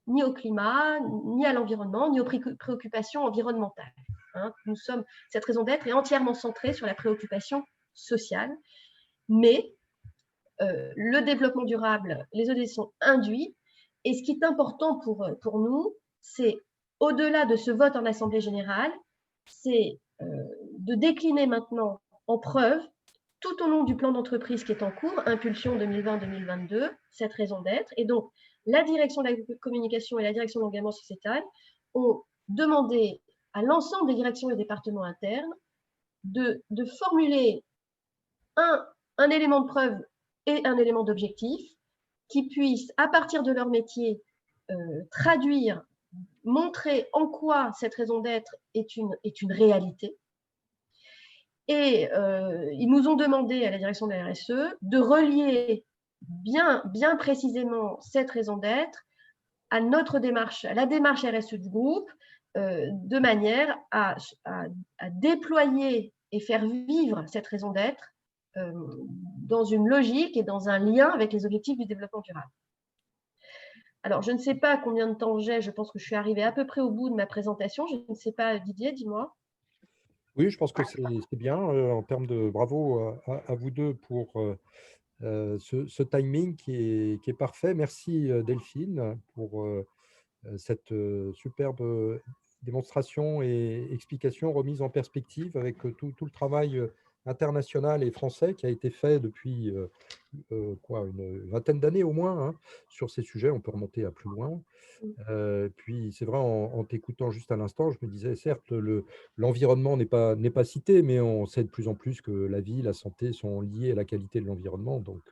ni au climat, ni à l'environnement, ni aux préoccupations environnementales. Cette raison d'être est entièrement centrée sur la préoccupation sociale, mais le développement durable, les ODD sont induits, et ce qui est important pour nous, c'est, au-delà de ce vote en Assemblée générale, c'est de décliner maintenant en preuve, tout au long du plan d'entreprise qui est en cours, Impulsion 2020-2022, cette raison d'être. Et donc, la direction de la communication et la direction de l'engagement sociétal ont demandé à l'ensemble des directions et départements internes de formuler un élément de preuve et un élément d'objectif qui puisse, à partir de leur métier, traduire, montrer en quoi cette raison d'être est une réalité. Et ils nous ont demandé, à la direction de la RSE, de relier bien précisément cette raison d'être à notre démarche, à la démarche RSE du groupe, de manière à déployer et faire vivre cette raison d'être dans une logique et dans un lien avec les objectifs du développement durable. Alors, je ne sais pas combien de temps j'ai, je pense que je suis arrivée à peu près au bout de ma présentation. Je ne sais pas, Didier, dis-moi. Oui, je pense que c'est bien en termes de bravo à vous deux pour ce timing qui est parfait. Merci Delphine pour cette superbe démonstration et explication remise en perspective avec tout le travail international et français qui a été fait depuis une vingtaine d'années au moins hein, sur ces sujets. On peut remonter à plus loin. Puis c'est vrai, en t'écoutant juste à l'instant, je me disais, certes, l'environnement n'est pas cité, mais on sait de plus en plus que la vie, la santé sont liées à la qualité de l'environnement. Donc,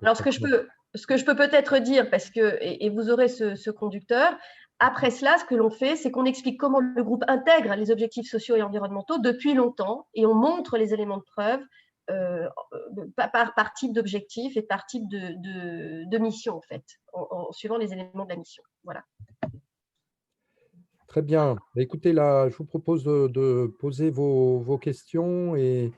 alors, ce que je peux peut-être dire, parce que, et vous aurez ce conducteur, après cela, ce que l'on fait, c'est qu'on explique comment le groupe intègre les objectifs sociaux et environnementaux depuis longtemps, et on montre les éléments de preuve par type d'objectif et par type de mission, en fait, en suivant les éléments de la mission. Voilà. très bien. Écoutez, là, je vous propose de poser vos questions et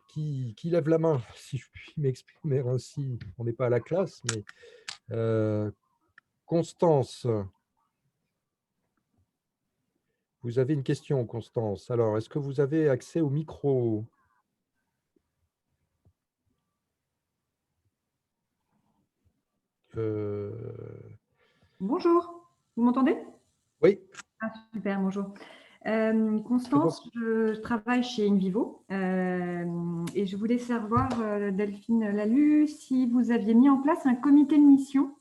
qui lève la main, si je puis m'exprimer ainsi. On n'est pas à la classe, mais Constance, vous avez une question, Constance. Alors, est-ce que vous avez accès au micro? Bonjour, vous m'entendez? Oui. Ah, super, bonjour. Très bon. Constance, je travaille chez Invivo et je voulais savoir, Delphine Lalu, si vous aviez mis en place un comité de mission.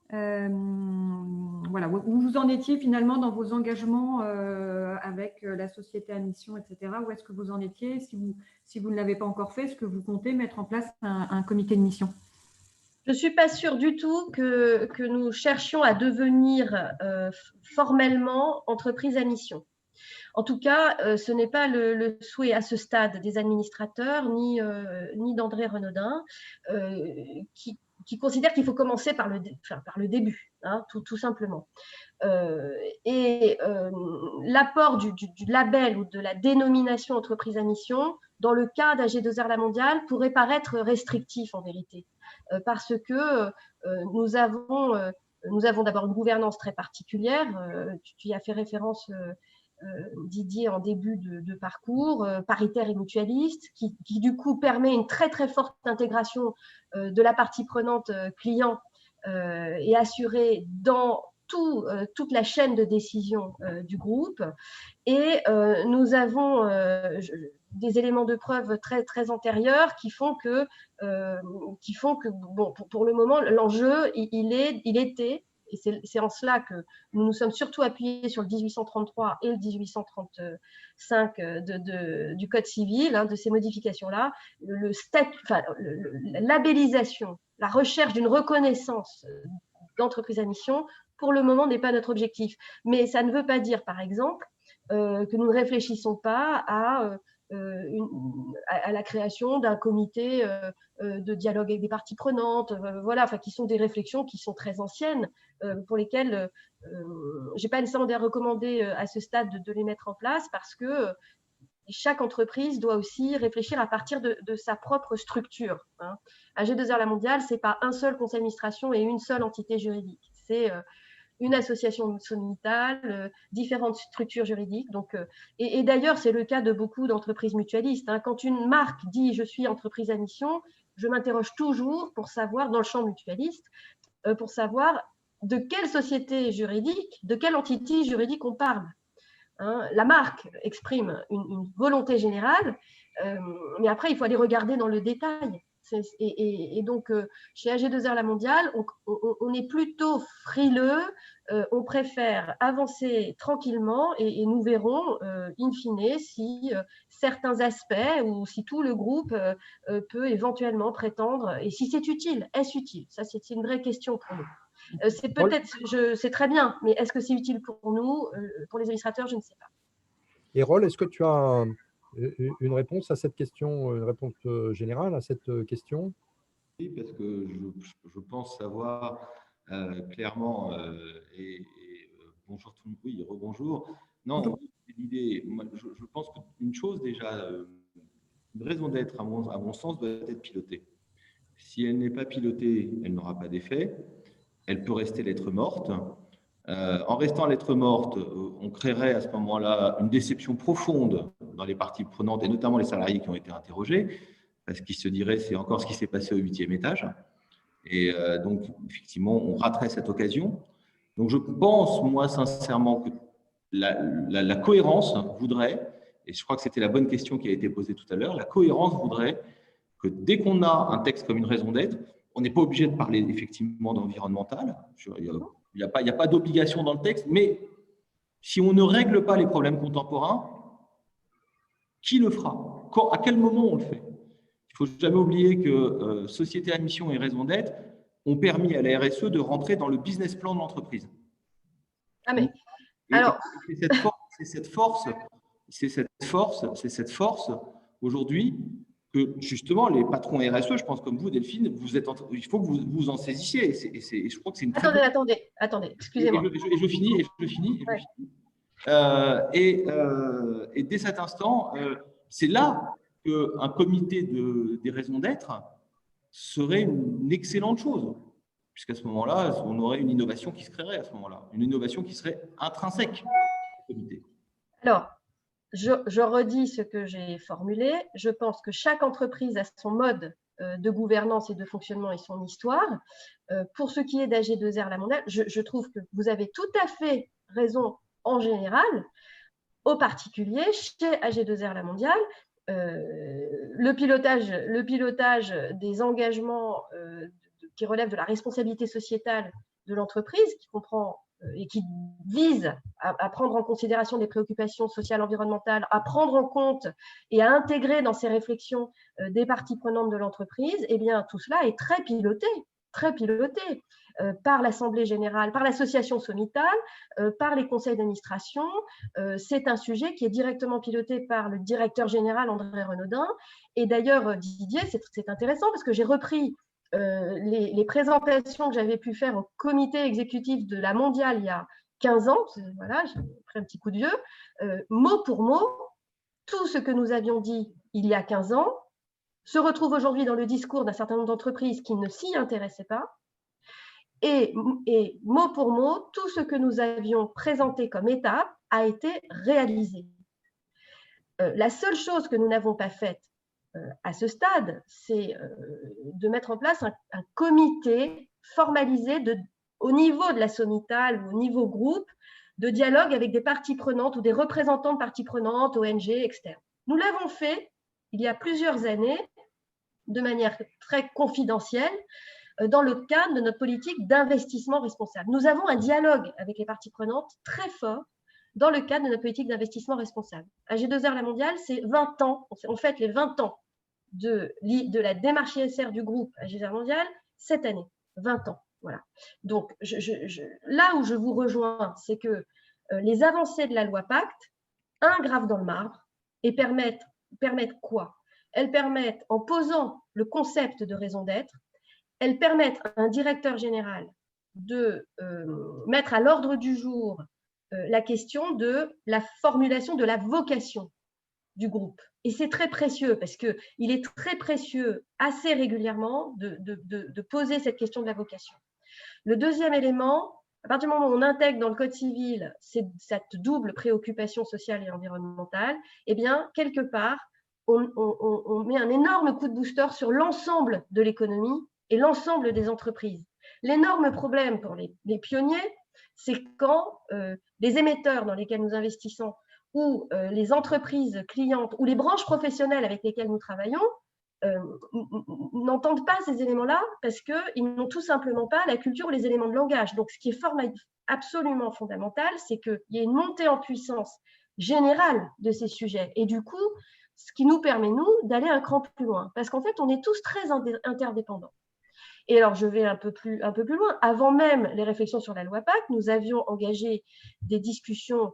Voilà, où vous en étiez finalement dans vos engagements avec la société à mission, etc. Où est-ce que vous en étiez? Si vous ne l'avez pas encore fait, est-ce que vous comptez mettre en place un comité de mission? Je ne suis pas sûre du tout que nous cherchions à devenir formellement entreprise à mission. En tout cas, ce n'est pas le souhait à ce stade des administrateurs ni d'André Renaudin, qui considère qu'il faut commencer par le début, hein, tout simplement. L'apport du label ou de la dénomination entreprise à mission, dans le cas d'AG2R La Mondiale, pourrait paraître restrictif en vérité, parce que nous avons d'abord une gouvernance très particulière. Tu y as fait référence, Didier, en début de parcours, paritaire et mutualiste, qui du coup permet une très très forte intégration de la partie prenante client et assurée dans toute la chaîne de décision du groupe. Et nous avons des éléments de preuve très, très antérieurs qui font que bon, pour le moment, l'enjeu, il était, et c'est en cela que nous nous sommes surtout appuyés sur le 1833 et le 1835 du Code civil, hein, de ces modifications-là, la labellisation, la recherche d'une reconnaissance d'entreprise à mission, pour le moment, n'est pas notre objectif. Mais ça ne veut pas dire, par exemple, que nous ne réfléchissons pas à la création d'un comité de dialogue avec des parties prenantes, voilà, enfin, qui sont des réflexions qui sont très anciennes, pour lesquelles je n'ai pas nécessairement recommandé à ce stade de les mettre en place, parce que chaque entreprise doit aussi réfléchir à partir de sa propre structure. Hein. AG2R La Mondiale, ce n'est pas un seul conseil d'administration et une seule entité juridique. C'est une association sommitale, différentes structures juridiques. Donc, et d'ailleurs, c'est le cas de beaucoup d'entreprises mutualistes. Hein. Quand une marque dit « je suis entreprise à mission », je m'interroge toujours pour savoir, dans le champ mutualiste, pour savoir de quelle société juridique, de quelle entité juridique on parle. Hein. La marque exprime une volonté générale, mais après, il faut aller regarder dans le détail. Et donc, chez AG2R La Mondiale, on est plutôt frileux, on préfère avancer tranquillement et nous verrons, in fine, si certains aspects ou si tout le groupe peut éventuellement prétendre, et si c'est utile, est-ce utile? Ça, c'est une vraie question pour nous. C'est peut-être, c'est très bien, mais est-ce que c'est utile pour nous, pour les administrateurs? Je ne sais pas. Et Rol, est-ce que tu as une réponse à cette question, une réponse générale à cette question? Oui, parce que je pense savoir clairement, bonjour tout le monde, oui, rebonjour. Non, l'idée, je pense qu'une chose déjà, une raison d'être, à mon sens, doit être pilotée. Si elle n'est pas pilotée, elle n'aura pas d'effet. Elle peut rester lettre morte. En restant lettre morte, on créerait à ce moment-là une déception profonde dans les parties prenantes, et notamment les salariés qui ont été interrogés, parce qu'ils se diraient c'est encore ce qui s'est passé au 8e étage. Et donc, effectivement, on raterait cette occasion. Donc, je pense, moi, sincèrement, que la cohérence voudrait, et je crois que c'était la bonne question qui a été posée tout à l'heure, la cohérence voudrait que dès qu'on a un texte comme une raison d'être, on n'est pas obligé de parler effectivement d'environnemental. Il n'y a pas d'obligation dans le texte, mais si on ne règle pas les problèmes contemporains, qui le fera? À quel moment on le fait? Il ne faut jamais oublier que société à mission et raison d'être ont permis à la RSE de rentrer dans le business plan de l'entreprise. Ah mais, alors… C'est cette force aujourd'hui que justement les patrons RSE, je pense comme vous Delphine, il faut que vous en saisissiez. Et je crois que c'est une… Attendez, excusez-moi. Et je finis. Et dès cet instant, c'est là qu'un comité des raisons d'être serait une excellente chose, puisqu'à ce moment-là, on aurait une innovation qui se créerait à ce moment-là, une innovation qui serait intrinsèque au comité. Alors, je redis ce que j'ai formulé. Je pense que chaque entreprise a son mode de gouvernance et de fonctionnement et son histoire. Pour ce qui est d'AG2R La Mondiale, je trouve que vous avez tout à fait raison en général. Au particulier, chez AG2R La Mondiale, le pilotage des engagements qui relèvent de la responsabilité sociétale de l'entreprise, qui comprend et qui vise à prendre en considération des préoccupations sociales, environnementales, à prendre en compte et à intégrer dans ses réflexions des parties prenantes de l'entreprise, eh bien, tout cela est très piloté par l'Assemblée générale, par l'association Somital, par les conseils d'administration. C'est un sujet qui est directement piloté par le directeur général André Renaudin. Et d'ailleurs, Didier, c'est intéressant parce que j'ai repris les présentations que j'avais pu faire au comité exécutif de la Mondiale il y a 15 ans, voilà, j'ai pris un petit coup de vieux, mot pour mot, tout ce que nous avions dit il y a 15 ans se retrouve aujourd'hui dans le discours d'un certain nombre d'entreprises qui ne s'y intéressaient pas, et mot pour mot, tout ce que nous avions présenté comme étape a été réalisé. La seule chose que nous n'avons pas faite à ce stade, c'est de mettre en place un comité formalisé au niveau de la Somital ou au niveau groupe de dialogue avec des parties prenantes ou des représentants de parties prenantes, ONG, externes. Nous l'avons fait il y a plusieurs années de manière très confidentielle dans le cadre de notre politique d'investissement responsable. Nous avons un dialogue avec les parties prenantes très fort dans le cadre de notre politique d'investissement responsable. AG2R La Mondiale, c'est 20 ans, on fête les 20 ans de la démarche ISR du groupe AG2R La Mondiale cette année, 20 ans. Voilà. Donc, là où je vous rejoins, c'est que les avancées de la loi Pacte gravent dans le marbre et permettent quoi? Elles permettent, en posant le concept de raison d'être, elles permettent à un directeur général de mettre à l'ordre du jour la question de la formulation de la vocation du groupe. Et c'est très précieux parce qu'il est très précieux assez régulièrement de poser cette question de la vocation. Le deuxième élément, à partir du moment où on intègre dans le Code civil cette double préoccupation sociale et environnementale, eh bien, quelque part, on met un énorme coup de booster sur l'ensemble de l'économie et l'ensemble des entreprises. L'énorme problème pour les pionniers, c'est quand les émetteurs dans lesquels nous investissons ou les entreprises clientes ou les branches professionnelles avec lesquelles nous travaillons n'entendent pas ces éléments-là parce qu'ils n'ont tout simplement pas la culture ou les éléments de langage. Donc, ce qui est absolument fondamental, c'est qu'il y ait une montée en puissance générale de ces sujets. Et du coup, ce qui nous permet, nous, d'aller un cran plus loin. Parce qu'en fait, on est tous très interdépendants. Et alors, je vais un peu plus loin. Avant même les réflexions sur la loi Pacte, nous avions engagé des discussions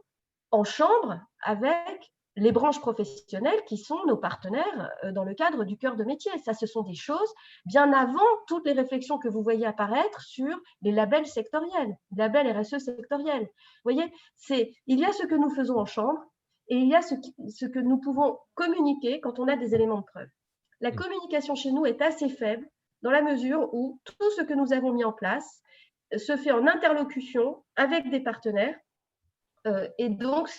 en chambre avec les branches professionnelles qui sont nos partenaires dans le cadre du cœur de métier. Ça, ce sont des choses bien avant toutes les réflexions que vous voyez apparaître sur les labels sectoriels, labels RSE sectoriels. Vous voyez, il y a ce que nous faisons en chambre et il y a ce que nous pouvons communiquer quand on a des éléments de preuve. La communication chez nous est assez faible dans la mesure où tout ce que nous avons mis en place se fait en interlocution avec des partenaires et donc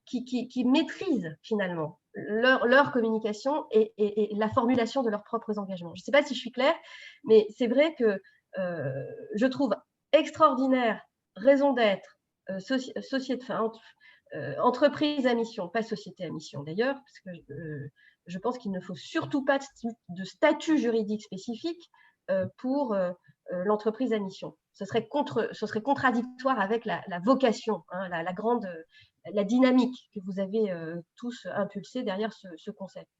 qui maîtrisent finalement leur communication et la formulation de leurs propres engagements. Je ne sais pas si je suis claire, mais c'est vrai que je trouve extraordinaire raison d'être entreprise à mission, pas société à mission d'ailleurs, parce que je pense qu'il ne faut surtout pas de statut juridique spécifique pour l'entreprise à mission. Ce serait contradictoire avec la vocation, hein, la dynamique que vous avez tous impulsée derrière ce concept.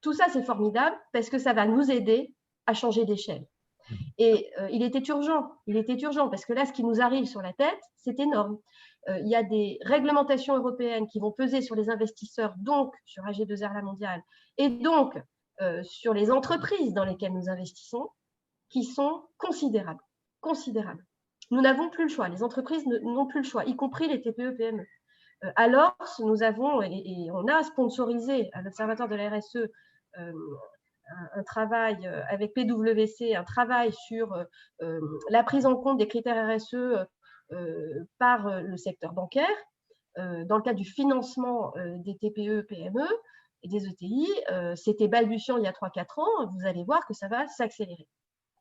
Tout ça, c'est formidable parce que ça va nous aider à changer d'échelle. Et il était urgent parce que là, ce qui nous arrive sur la tête, c'est énorme. Il y a des réglementations européennes qui vont peser sur les investisseurs, donc sur AG2R La Mondiale, et donc sur les entreprises dans lesquelles nous investissons, qui sont considérables. Nous n'avons plus le choix, les entreprises n'ont plus le choix, y compris les TPE-PME. Alors, nous avons, et on a sponsorisé à l'Observatoire de la RSE un travail avec PwC, un travail sur la prise en compte des critères RSE par le secteur bancaire, dans le cadre du financement des TPE-PME et des ETI. C'était balbutiant il y a 3-4 ans, vous allez voir que ça va s'accélérer.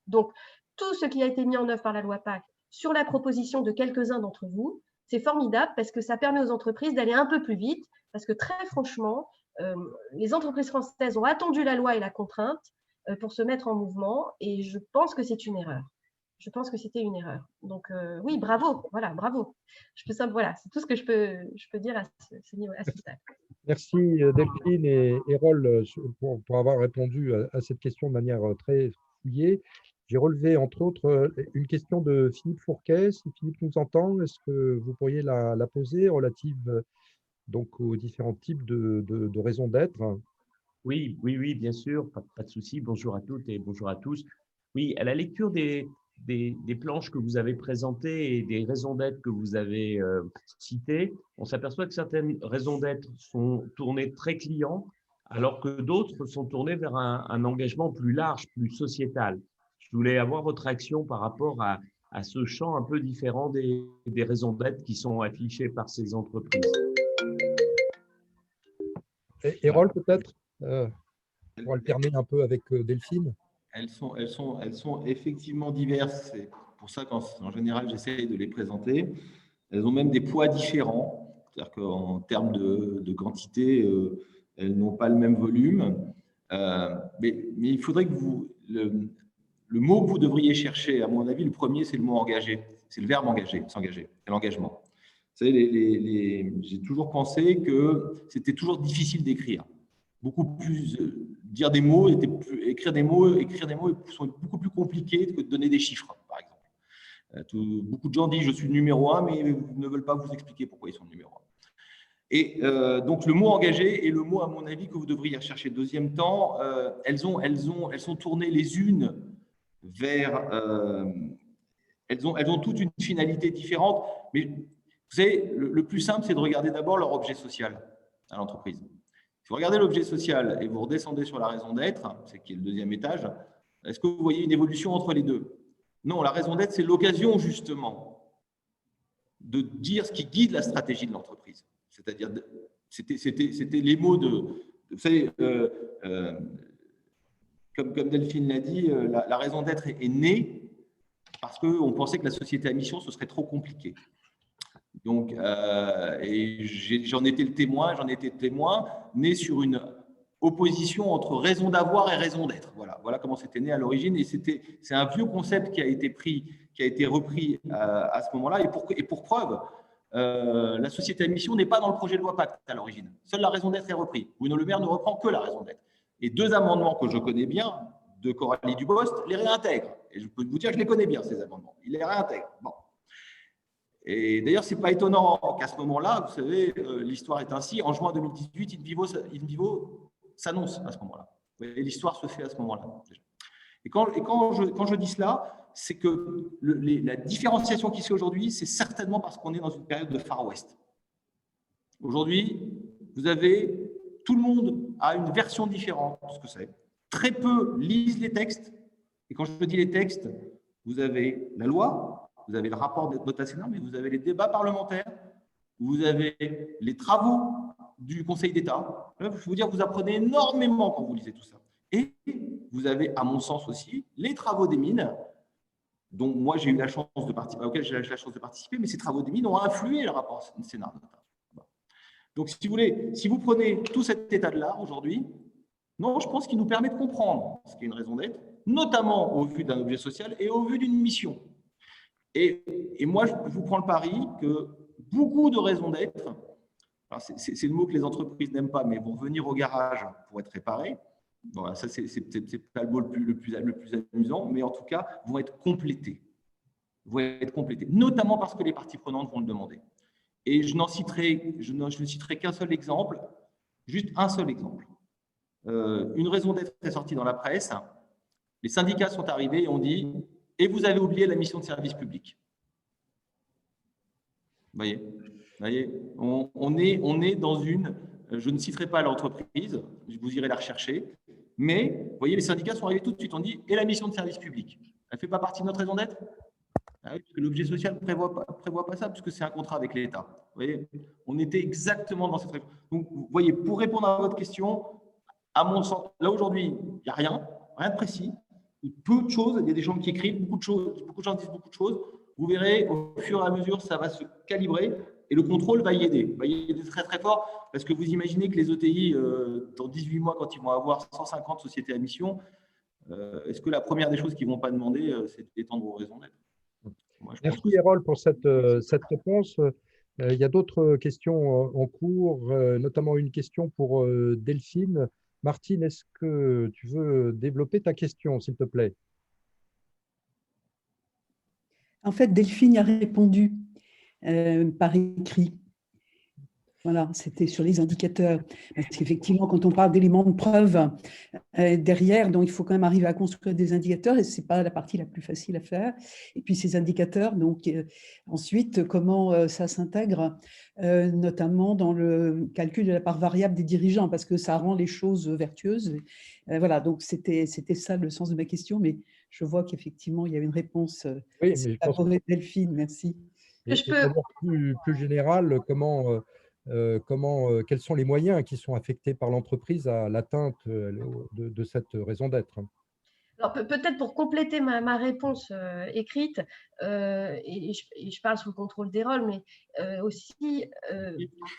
Donc, tout ce qui a été mis en œuvre par la loi Pacte sur la proposition de quelques-uns d'entre vous, c'est formidable parce que ça permet aux entreprises d'aller un peu plus vite, parce que très franchement, les entreprises françaises ont attendu la loi et la contrainte pour se mettre en mouvement et je pense que c'est une erreur. Je pense que c'était une erreur. Donc oui, bravo, voilà, bravo. Voilà, c'est tout ce que je peux dire à ce niveau, à ce stade. Merci Delphine et Erol pour avoir répondu à cette question de manière très fouillée. J'ai relevé entre autres une question de Philippe Fourquet. Si Philippe nous entend, est-ce que vous pourriez la poser relative donc aux différents types de raisons d'être? Oui, bien sûr, pas de souci. Bonjour à toutes et bonjour à tous. Oui, à la lecture des planches que vous avez présentées et des raisons d'être que vous avez citées, on s'aperçoit que certaines raisons d'être sont tournées très clients, alors que d'autres sont tournées vers un engagement plus large, plus sociétal. Je voulais avoir votre réaction par rapport à ce champ un peu différent des raisons d'être qui sont affichées par ces entreprises. Erol, peut-être pour alterner un peu avec Delphine. Elles sont effectivement diverses. C'est pour ça qu'en général, j'essaie de les présenter. Elles ont même des poids différents. C'est-à-dire qu'en termes de quantité, elles n'ont pas le même volume. Mais il faudrait que le mot que vous devriez chercher, à mon avis, le premier, c'est le mot engagé. C'est le verbe engager, s'engager, c'est l'engagement. Vous savez, j'ai toujours pensé que c'était toujours difficile d'écrire. Beaucoup plus dire des mots, écrire des mots sont beaucoup plus compliqués que de donner des chiffres, par exemple. Beaucoup de gens disent je suis le numéro 1, mais ils ne veulent pas vous expliquer pourquoi ils sont le numéro 1. Et donc le mot engagé est le mot, à mon avis, que vous devriez rechercher. Deuxième temps, elles sont tournées les unes vers. Elles ont toutes une finalité différente, mais vous savez, le plus simple, c'est de regarder d'abord leur objet social à l'entreprise. Si vous regardez l'objet social et vous redescendez sur la raison d'être, c'est qui est le deuxième étage, est-ce que vous voyez une évolution entre les deux? Non, la raison d'être, c'est l'occasion justement de dire ce qui guide la stratégie de l'entreprise. C'est-à-dire, c'était les mots vous savez, comme Delphine l'a dit, la raison d'être est née parce qu'on pensait que la société à mission, ce serait trop compliqué. Donc, et j'en étais témoin, né sur une opposition entre raison d'avoir et raison d'être. Voilà comment c'était né à l'origine. Et c'est un vieux concept qui a été repris à ce moment-là. Et pour preuve, la société à mission n'est pas dans le projet de loi Pacte à l'origine. Seule la raison d'être est reprise. Bruno Le Maire ne reprend que la raison d'être. Et deux amendements que je connais bien, de Coralie Dubost, les réintègrent. Et je peux vous dire que je les connais bien, ces amendements. Ils les réintègrent. Bon. Et d'ailleurs, ce n'est pas étonnant qu'à ce moment-là, vous savez, l'histoire est ainsi. En juin 2018, In Vivo s'annonce à ce moment-là. L'histoire se fait à ce moment-là. Et quand je dis cela, c'est que la différenciation qui se fait aujourd'hui, c'est certainement parce qu'on est dans une période de Far West. Aujourd'hui, vous avez, tout le monde a une version différente de ce que c'est. Très peu lisent les textes. Et quand je dis les textes, vous avez la loi, vous avez le rapport de notation sénat, mais vous avez les débats parlementaires, vous avez les travaux du Conseil d'État. Je peux vous dire que vous apprenez énormément quand vous lisez tout ça. Et vous avez, à mon sens aussi, les travaux des mines, dont moi j'ai eu la chance de participer, auxquels j'ai eu la chance de participer, mais ces travaux des mines ont influé le rapport Sénat. Donc, si vous voulez, si vous prenez tout cet état-là aujourd'hui, non, je pense qu'il nous permet de comprendre ce qui est une raison d'être, notamment au vu d'un objet social et au vu d'une mission. Et moi, je vous prends le pari que beaucoup de raisons d'être, c'est le mot que les entreprises n'aiment pas, mais vont venir au garage pour être réparées. Voilà, ça, c'est pas le mot le plus amusant, mais en tout cas, vont être complétées. Notamment parce que les parties prenantes vont le demander. Et je ne citerai qu'un seul exemple, juste un seul exemple. Une raison d'être est sortie dans la presse. Les syndicats sont arrivés et ont dit « Et vous avez oublié la mission de service public ». Vous voyez, on est dans une… Je ne citerai pas l'entreprise, vous irez la rechercher, mais vous voyez, les syndicats sont arrivés tout de suite, on dit « Et la mission de service public ». Elle ne fait pas partie de notre raison d'être ? Ah oui, parce que l'objet social ne prévoit pas ça, puisque c'est un contrat avec l'État. Vous voyez, on était exactement dans cette réponse. Donc, vous voyez, pour répondre à votre question, à mon sens, là aujourd'hui, il n'y a rien de précis, peu de choses, il y a des gens qui écrivent beaucoup de gens disent beaucoup de choses. Vous verrez, au fur et à mesure, ça va se calibrer et le contrôle va y aider. Va y aider très très fort, parce que vous imaginez que les ETI, dans 18 mois, quand ils vont avoir 150 sociétés à mission, est-ce que la première des choses qu'ils ne vont pas demander, c'est d'étendre vos raisons d'être? Merci Erol pour cette réponse. Il y a d'autres questions en cours, notamment une question pour Delphine. Martine, est-ce que tu veux développer ta question, s'il te plaît? En fait, Delphine a répondu par écrit. Voilà, c'était sur les indicateurs. Parce qu'effectivement, quand on parle d'éléments de preuve derrière, donc il faut quand même arriver à construire des indicateurs et ce n'est pas la partie la plus facile à faire. Et puis ces indicateurs, donc ensuite, comment ça s'intègre, notamment dans le calcul de la part variable des dirigeants, parce que ça rend les choses vertueuses. Voilà, donc c'était ça le sens de ma question, mais je vois qu'effectivement, il y a une réponse. Oui, mais je pense que… Delphine, merci. Et de manière plus générale, quels sont les moyens qui sont affectés par l'entreprise à l'atteinte de cette raison d'être? Alors, peut-être pour compléter ma réponse écrite, et je parle sous le contrôle d'Erol, mais aussi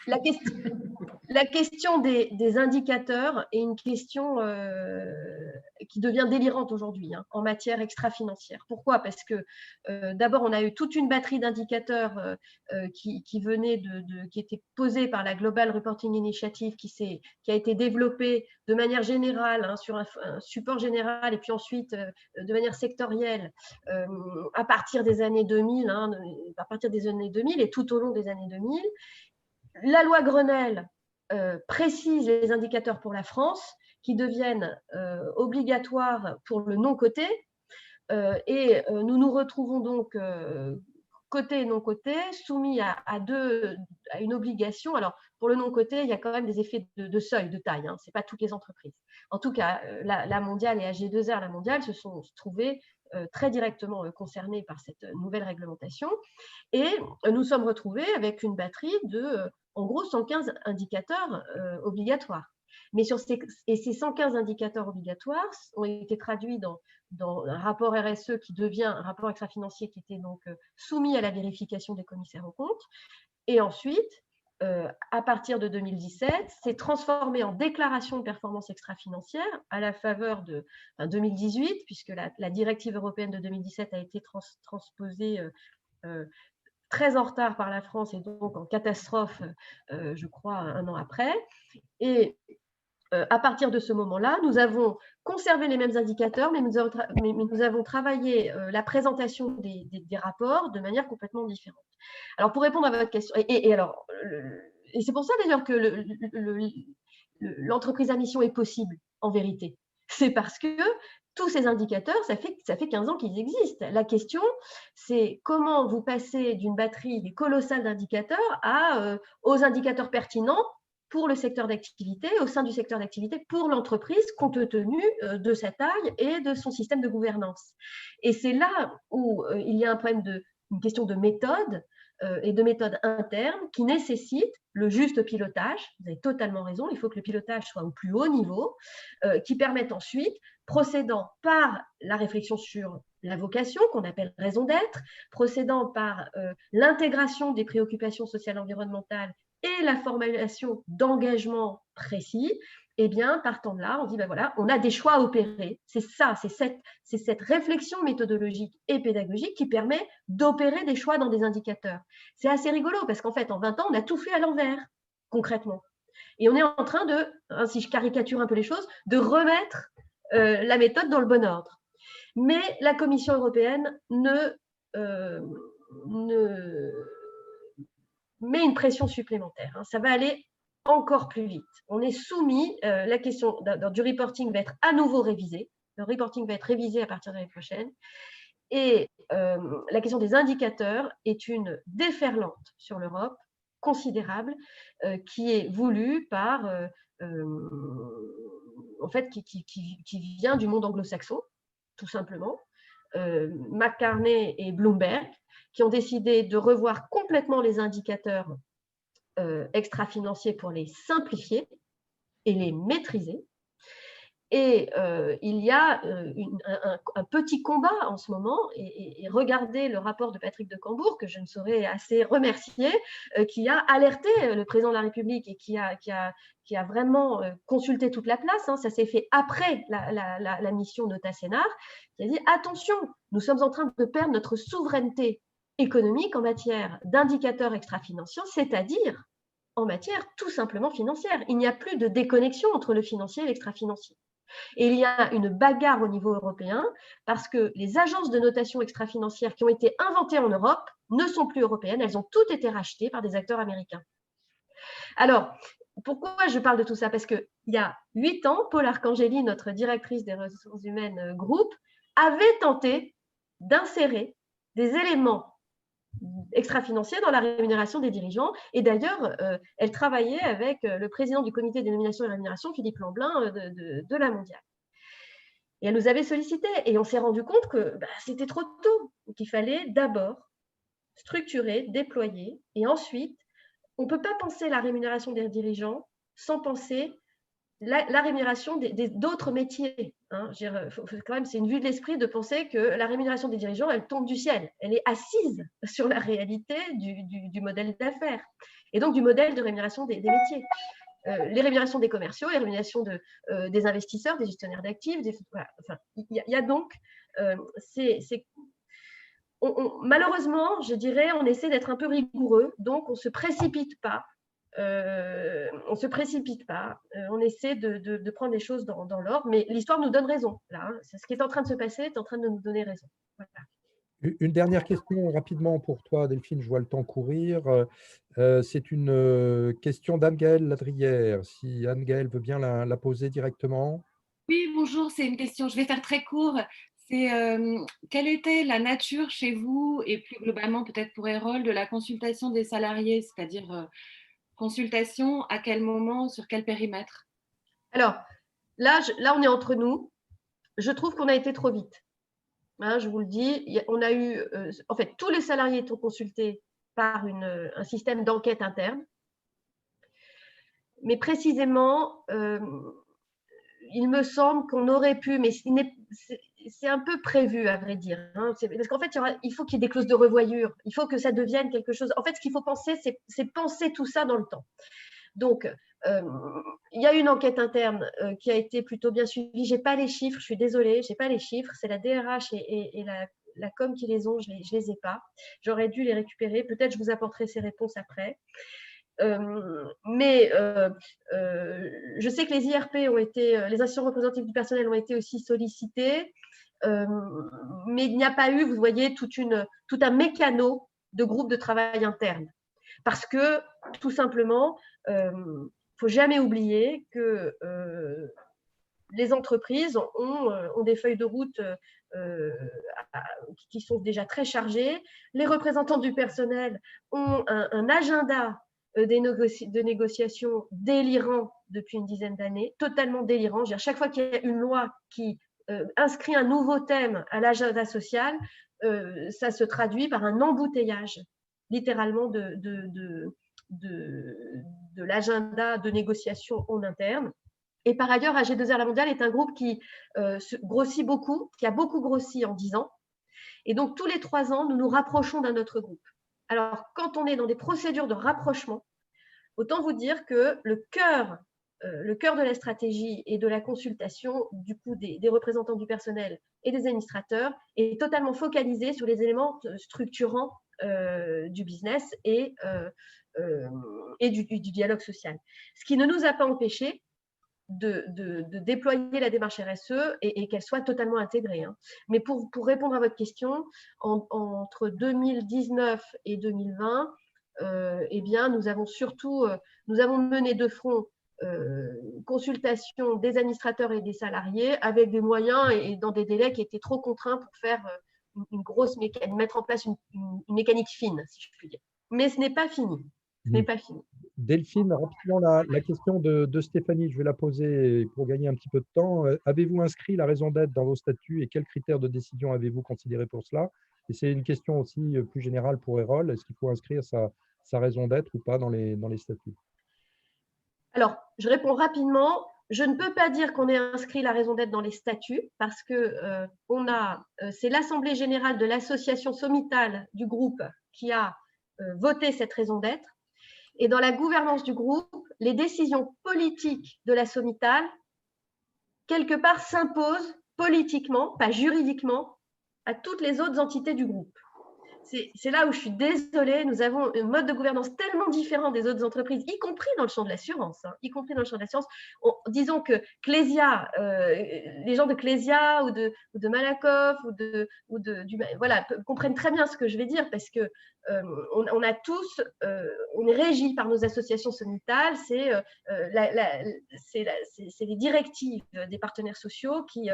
la question des indicateurs est une question qui devient délirante aujourd'hui en matière extra-financière. Pourquoi? Parce que d'abord, on a eu toute une batterie d'indicateurs qui étaient posés par la Global Reporting Initiative, qui a été développée de manière générale sur un support général et puis ensuite de manière sectorielle à partir des années 2000, et tout au long des années 2000. La loi Grenelle précise les indicateurs pour la France qui deviennent obligatoires pour le non-coté et nous nous retrouvons donc coté et non-coté soumis à une obligation. Alors, pour le non-coté, il y a quand même des effets de seuil, de taille. Ce n'est pas toutes les entreprises. En tout cas, la mondiale et AG2R, la mondiale, se sont trouvées très directement concernées par cette nouvelle réglementation. Et nous sommes retrouvés avec une batterie de, en gros, 115 indicateurs obligatoires. Mais ces 115 indicateurs obligatoires ont été traduits dans un rapport RSE qui devient un rapport extra-financier qui était donc soumis à la vérification des commissaires aux comptes. Et ensuite, à partir de 2017, c'est transformé en déclaration de performance extra-financière à la faveur de 2018, puisque la directive européenne de 2017 a été transposée très en retard par la France et donc en catastrophe, je crois, un an après. Et à partir de ce moment-là, nous avons conservé les mêmes indicateurs, mais nous avons travaillé la présentation des rapports de manière complètement différente. Alors, pour répondre à votre question, et c'est pour ça d'ailleurs que l'entreprise à mission est possible, en vérité. C'est parce que tous ces indicateurs, ça fait 15 ans qu'ils existent. La question, c'est comment vous passez d'une batterie colossale d'indicateurs aux indicateurs pertinents pour le secteur d'activité, au sein du secteur d'activité, pour l'entreprise, compte tenu de sa taille et de son système de gouvernance. Et c'est là où il y a un problème une question de méthode et de méthode interne qui nécessite le juste pilotage. Vous avez totalement raison, il faut que le pilotage soit au plus haut niveau, qui permette ensuite, procédant par la réflexion sur la vocation, qu'on appelle raison d'être, procédant par l'intégration des préoccupations sociales et environnementales et la formulation d'engagements précis, eh bien, partant de là, on dit, ben voilà, on a des choix à opérer. C'est ça, c'est cette réflexion méthodologique et pédagogique qui permet d'opérer des choix dans des indicateurs. C'est assez rigolo parce qu'en fait, en 20 ans, on a tout fait à l'envers, concrètement. Et on est en train de, si je caricature un peu les choses, de remettre la méthode dans le bon ordre. Mais la Commission européenne met une pression supplémentaire. Ça va aller encore plus vite. On est soumis, la question du reporting va être à nouveau révisée. Le reporting va être révisé à partir de l'année prochaine. Et la question des indicateurs est une déferlante sur l'Europe considérable qui est voulue par, en fait, qui vient du monde anglo-saxon, tout simplement. McCartney et Bloomberg, qui ont décidé de revoir complètement les indicateurs extra-financiers pour les simplifier et les maîtriser. Et il y a un petit combat en ce moment, et regardez le rapport de Patrick de Cambourg, que je ne saurais assez remercier, qui a alerté le président de la République et qui a vraiment consulté toute la place. Ça s'est fait après la mission Nota Senar, qui a dit « Attention, nous sommes en train de perdre notre souveraineté économique en matière d'indicateurs extra-financiers, c'est-à-dire en matière tout simplement financière. Il n'y a plus de déconnexion entre le financier et l'extra-financier. » Et il y a une bagarre au niveau européen parce que les agences de notation extra-financière qui ont été inventées en Europe ne sont plus européennes, elles ont toutes été rachetées par des acteurs américains. Alors, pourquoi je parle de tout ça? Parce qu'il y a 8 ans, Paul Arcangeli, notre directrice des ressources humaines groupe, avait tenté d'insérer des éléments extra-financiers dans la rémunération des dirigeants. Et d'ailleurs, elle travaillait avec le président du comité des nominations et rémunérations, Philippe Lamblin, de la Mondiale. Et elle nous avait sollicité. Et on s'est rendu compte que c'était trop tôt, qu'il fallait d'abord structurer, déployer. Et ensuite, on ne peut pas penser la rémunération des dirigeants sans penser la rémunération d'autres métiers. Quand même, c'est une vue de l'esprit de penser que la rémunération des dirigeants, elle tombe du ciel. Elle est assise sur la réalité du modèle d'affaires et donc du modèle de rémunération des métiers. Les rémunérations des commerciaux, les rémunérations des investisseurs, des gestionnaires d'actifs. Voilà. Il y a donc… malheureusement, je dirais, on essaie d'être un peu rigoureux, donc on ne se précipite pas. On essaie de prendre les choses dans l'ordre, mais l'histoire nous donne raison. Là, ce qui est en train de se passer est en train de nous donner raison. Voilà. Une dernière question rapidement pour toi, Delphine, je vois le temps courir. C'est une question d'Anne-Gaëlle Ladrière. Si Anne-Gaëlle veut bien la poser directement. Oui, bonjour, c'est une question, je vais faire très court. C'est quelle était la nature chez vous et plus globalement peut-être pour Erol de la consultation des salariés, c'est-à-dire consultation, à quel moment, sur quel périmètre? Alors, là, on est entre nous. Je trouve qu'on a été trop vite. Je vous le dis, on a eu… en fait, tous les salariés sont consultés par un système d'enquête interne. Mais précisément, il me semble qu'on aurait pu, mais c'est un peu prévu, à vrai dire. Parce qu'en fait, il faut qu'il y ait des clauses de revoyure. Il faut que ça devienne quelque chose… En fait, ce qu'il faut penser, c'est penser tout ça dans le temps. Donc, il y a une enquête interne qui a été plutôt bien suivie. Je n'ai pas les chiffres, je suis désolée, je n'ai pas les chiffres. C'est la DRH et la com qui les ont, je ne les ai pas. J'aurais dû les récupérer. Peut-être je vous apporterai ces réponses après. Mais je sais que les IRP ont été, les associations représentatives du personnel ont été aussi sollicitées, mais il n'y a pas eu, vous voyez, tout un mécano de groupe de travail interne. Parce que, tout simplement, il ne faut jamais oublier que les entreprises ont des feuilles de route qui sont déjà très chargées. Les représentants du personnel ont un agenda de négociation délirant depuis une dizaine d'années, totalement délirant. Chaque fois qu'il y a une loi qui inscrit un nouveau thème à l'agenda social, ça se traduit par un embouteillage, littéralement, de l'agenda de négociation en interne. Et par ailleurs, AG2R La Mondiale est un groupe qui grossit beaucoup, qui a beaucoup grossi en 10 ans. Et donc, tous les 3 ans, nous nous rapprochons d'un autre groupe. Alors, quand on est dans des procédures de rapprochement, autant vous dire que le cœur de la stratégie et de la consultation du coup des représentants du personnel et des administrateurs est totalement focalisé sur les éléments structurants du business et du dialogue social. Ce qui ne nous a pas empêché de déployer la démarche RSE et qu'elle soit totalement intégrée. Hein. Mais pour répondre à votre question, entre 2019 et 2020, eh bien, nous avons mené de front consultation des administrateurs et des salariés avec des moyens et dans des délais qui étaient trop contraints pour faire une grosse mécanique, mettre en place une mécanique fine, si je puis dire. Mais ce n'est pas fini. Ce n'est pas fini. Delphine, rapidement, la question de Stéphanie, je vais la poser pour gagner un petit peu de temps. Avez-vous inscrit la raison d'être dans vos statuts et quels critères de décision avez-vous considéré pour cela? Et c'est une question aussi plus générale pour Erol. Est-ce qu'il faut inscrire sa raison d'être ou pas dans les statuts? Alors, je réponds rapidement. Je ne peux pas dire qu'on ait inscrit la raison d'être dans les statuts parce que c'est l'Assemblée générale de l'association sommitale du groupe qui a voté cette raison d'être. Et dans la gouvernance du groupe, les décisions politiques de la Sommitale, quelque part, s'imposent politiquement, pas juridiquement, à toutes les autres entités du groupe. C'est là où je suis désolée, nous avons un mode de gouvernance tellement différent des autres entreprises, y compris dans le champ de l'assurance. Disons que Clésia, les gens de Clésia ou de Malakoff voilà, comprennent très bien ce que je vais dire parce que on est régi par nos associations sommitales, c'est les directives des partenaires sociaux qui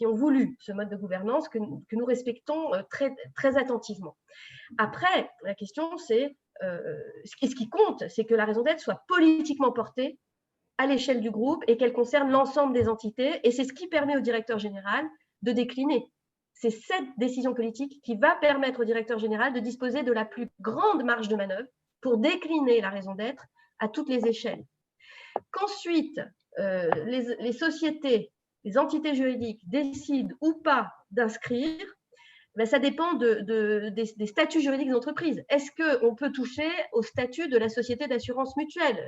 ont voulu ce mode de gouvernance que nous respectons très, très attentivement. Après, la question, c'est ce qui compte, c'est que la raison d'être soit politiquement portée à l'échelle du groupe et qu'elle concerne l'ensemble des entités. Et c'est ce qui permet au directeur général de décliner. C'est cette décision politique qui va permettre au directeur général de disposer de la plus grande marge de manœuvre pour décliner la raison d'être à toutes les échelles. Qu'ensuite, les sociétés, les entités juridiques décident ou pas d'inscrire, ben, ça dépend des statuts juridiques des entreprises. Est-ce qu'on peut toucher au statut de la société d'assurance mutuelle?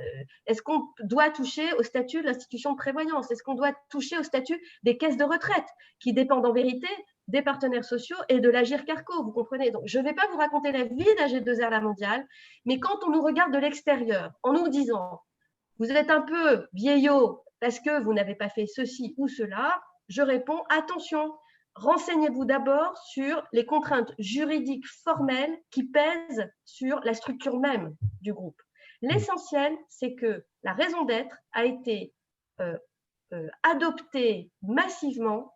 Est-ce qu'on doit toucher au statut de l'institution de prévoyance? Est-ce qu'on doit toucher au statut des caisses de retraite qui dépendent en vérité des partenaires sociaux et de l'Agir Carco, vous comprenez? Donc, je ne vais pas vous raconter la vie d'AG2R La Mondiale, mais quand on nous regarde de l'extérieur en nous disant « vous êtes un peu vieillot parce que vous n'avez pas fait ceci ou cela », je réponds « attention ». Renseignez-vous d'abord sur les contraintes juridiques formelles qui pèsent sur la structure même du groupe. L'essentiel, c'est que la raison d'être a été adoptée massivement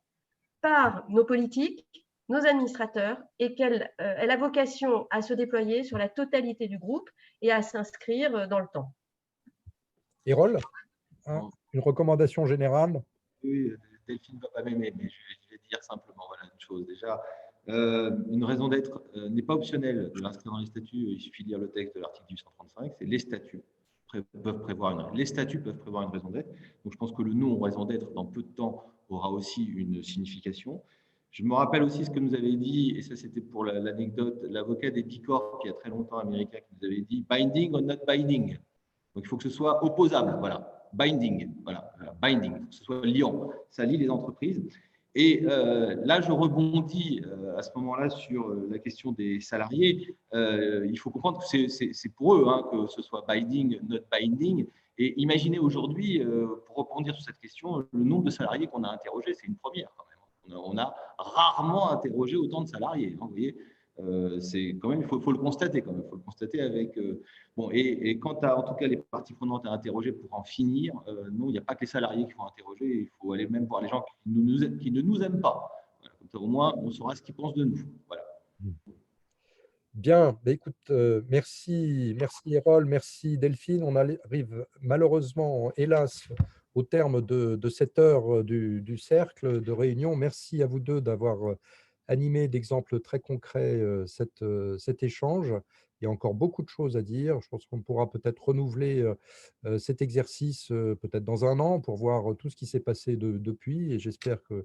par nos politiques, nos administrateurs, et qu'elle a vocation à se déployer sur la totalité du groupe et à s'inscrire dans le temps. Erol, une recommandation générale? Oui, Delphine ne va pas m'aimer, mais je vais dire simplement une chose. Déjà, une raison d'être n'est pas optionnelle de l'inscrire dans les statuts. Il suffit de lire le texte de l'article 1835. C'est les statuts peuvent prévoir une raison d'être. Donc, je pense que le nom raison d'être, dans peu de temps, aura aussi une signification. Je me rappelle aussi ce que nous avait dit, et ça c'était pour l'anecdote, l'avocat des Picor, qui a très longtemps américain, qui nous avait dit « binding or not binding ». Donc, il faut que ce soit opposable, voilà. Binding, voilà, binding, il faut que ce soit liant. Ça lie les entreprises. Et là, je rebondis à ce moment-là sur la question des salariés. Il faut comprendre que c'est pour eux, hein, que ce soit binding, not binding. Et imaginez aujourd'hui, pour rebondir sur cette question, le nombre de salariés qu'on a interrogés, c'est une première quand même. On a rarement interrogé autant de salariés. Hein, vous voyez, c'est quand même, il faut le constater quand même. Il faut le constater avec. Bon, et quant à, en tout cas, les parties prenantes à interroger pour en finir, non, il n'y a pas que les salariés qu'il faut interroger. Il faut aller même voir les gens qui ne nous aiment pas. Voilà, comme ça, au moins, on saura ce qu'ils pensent de nous. Voilà. Bien, bah, écoute, merci Erol, merci Delphine. On arrive malheureusement, hélas, au terme de cette heure du cercle de réunion. Merci à vous deux d'avoir animé d'exemples très concrets cet échange. Il y a encore beaucoup de choses à dire. Je pense qu'on pourra peut-être renouveler cet exercice peut-être dans un an pour voir tout ce qui s'est passé depuis. Et j'espère que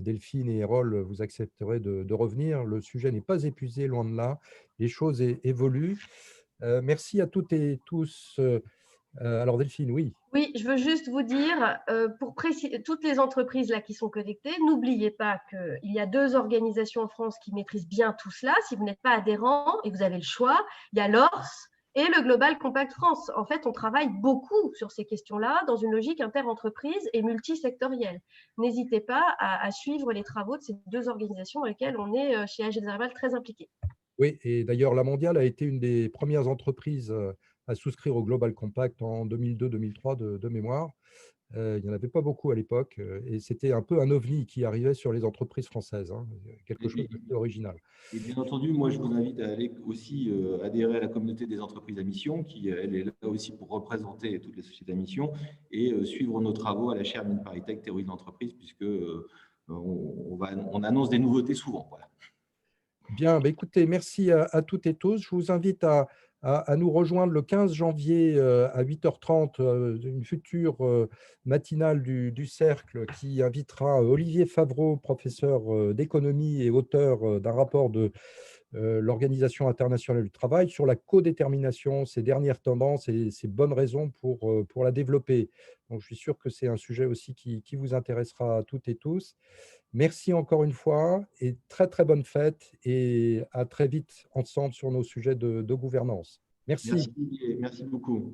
Delphine et Erol, vous accepterez de revenir. Le sujet n'est pas épuisé, loin de là. Les choses évoluent. Merci à toutes et tous. Alors Delphine, oui. Oui, je veux juste vous dire, pour toutes les entreprises là qui sont connectées, n'oubliez pas qu'il y a 2 organisations en France qui maîtrisent bien tout cela. Si vous n'êtes pas adhérent et vous avez le choix, il y a l'ORS et le Global Compact France. En fait, on travaille beaucoup sur ces questions-là dans une logique inter-entreprise et multisectorielle. N'hésitez pas à suivre les travaux de ces 2 organisations dans lesquelles on est chez AG Desarval très impliqués. Oui, et d'ailleurs, la Mondiale a été une des premières entreprises à souscrire au Global Compact en 2002-2003 de mémoire. Il n'y en avait pas beaucoup à l'époque et c'était un peu un ovni qui arrivait sur les entreprises françaises, hein, quelque chose d'assez original. Et bien entendu, moi, je vous invite à aller aussi adhérer à la communauté des entreprises à mission, qui elle est là aussi pour représenter toutes les sociétés à mission et suivre nos travaux à la chaire Mines ParisTech Théorie de l'entreprise, puisque on annonce des nouveautés souvent. Voilà. Bien, bah écoutez, merci à toutes et tous. Je vous invite à nous rejoindre le 15 janvier à 8h30, une future matinale du Cercle qui invitera Olivier Favreau, professeur d'économie et auteur d'un rapport de l'Organisation internationale du travail sur la codétermination, ses dernières tendances et ses bonnes raisons pour la développer. Donc, je suis sûr que c'est un sujet aussi qui vous intéressera à toutes et tous. Merci encore une fois et très, très bonne fête et à très vite ensemble sur nos sujets de gouvernance. Merci. Merci beaucoup.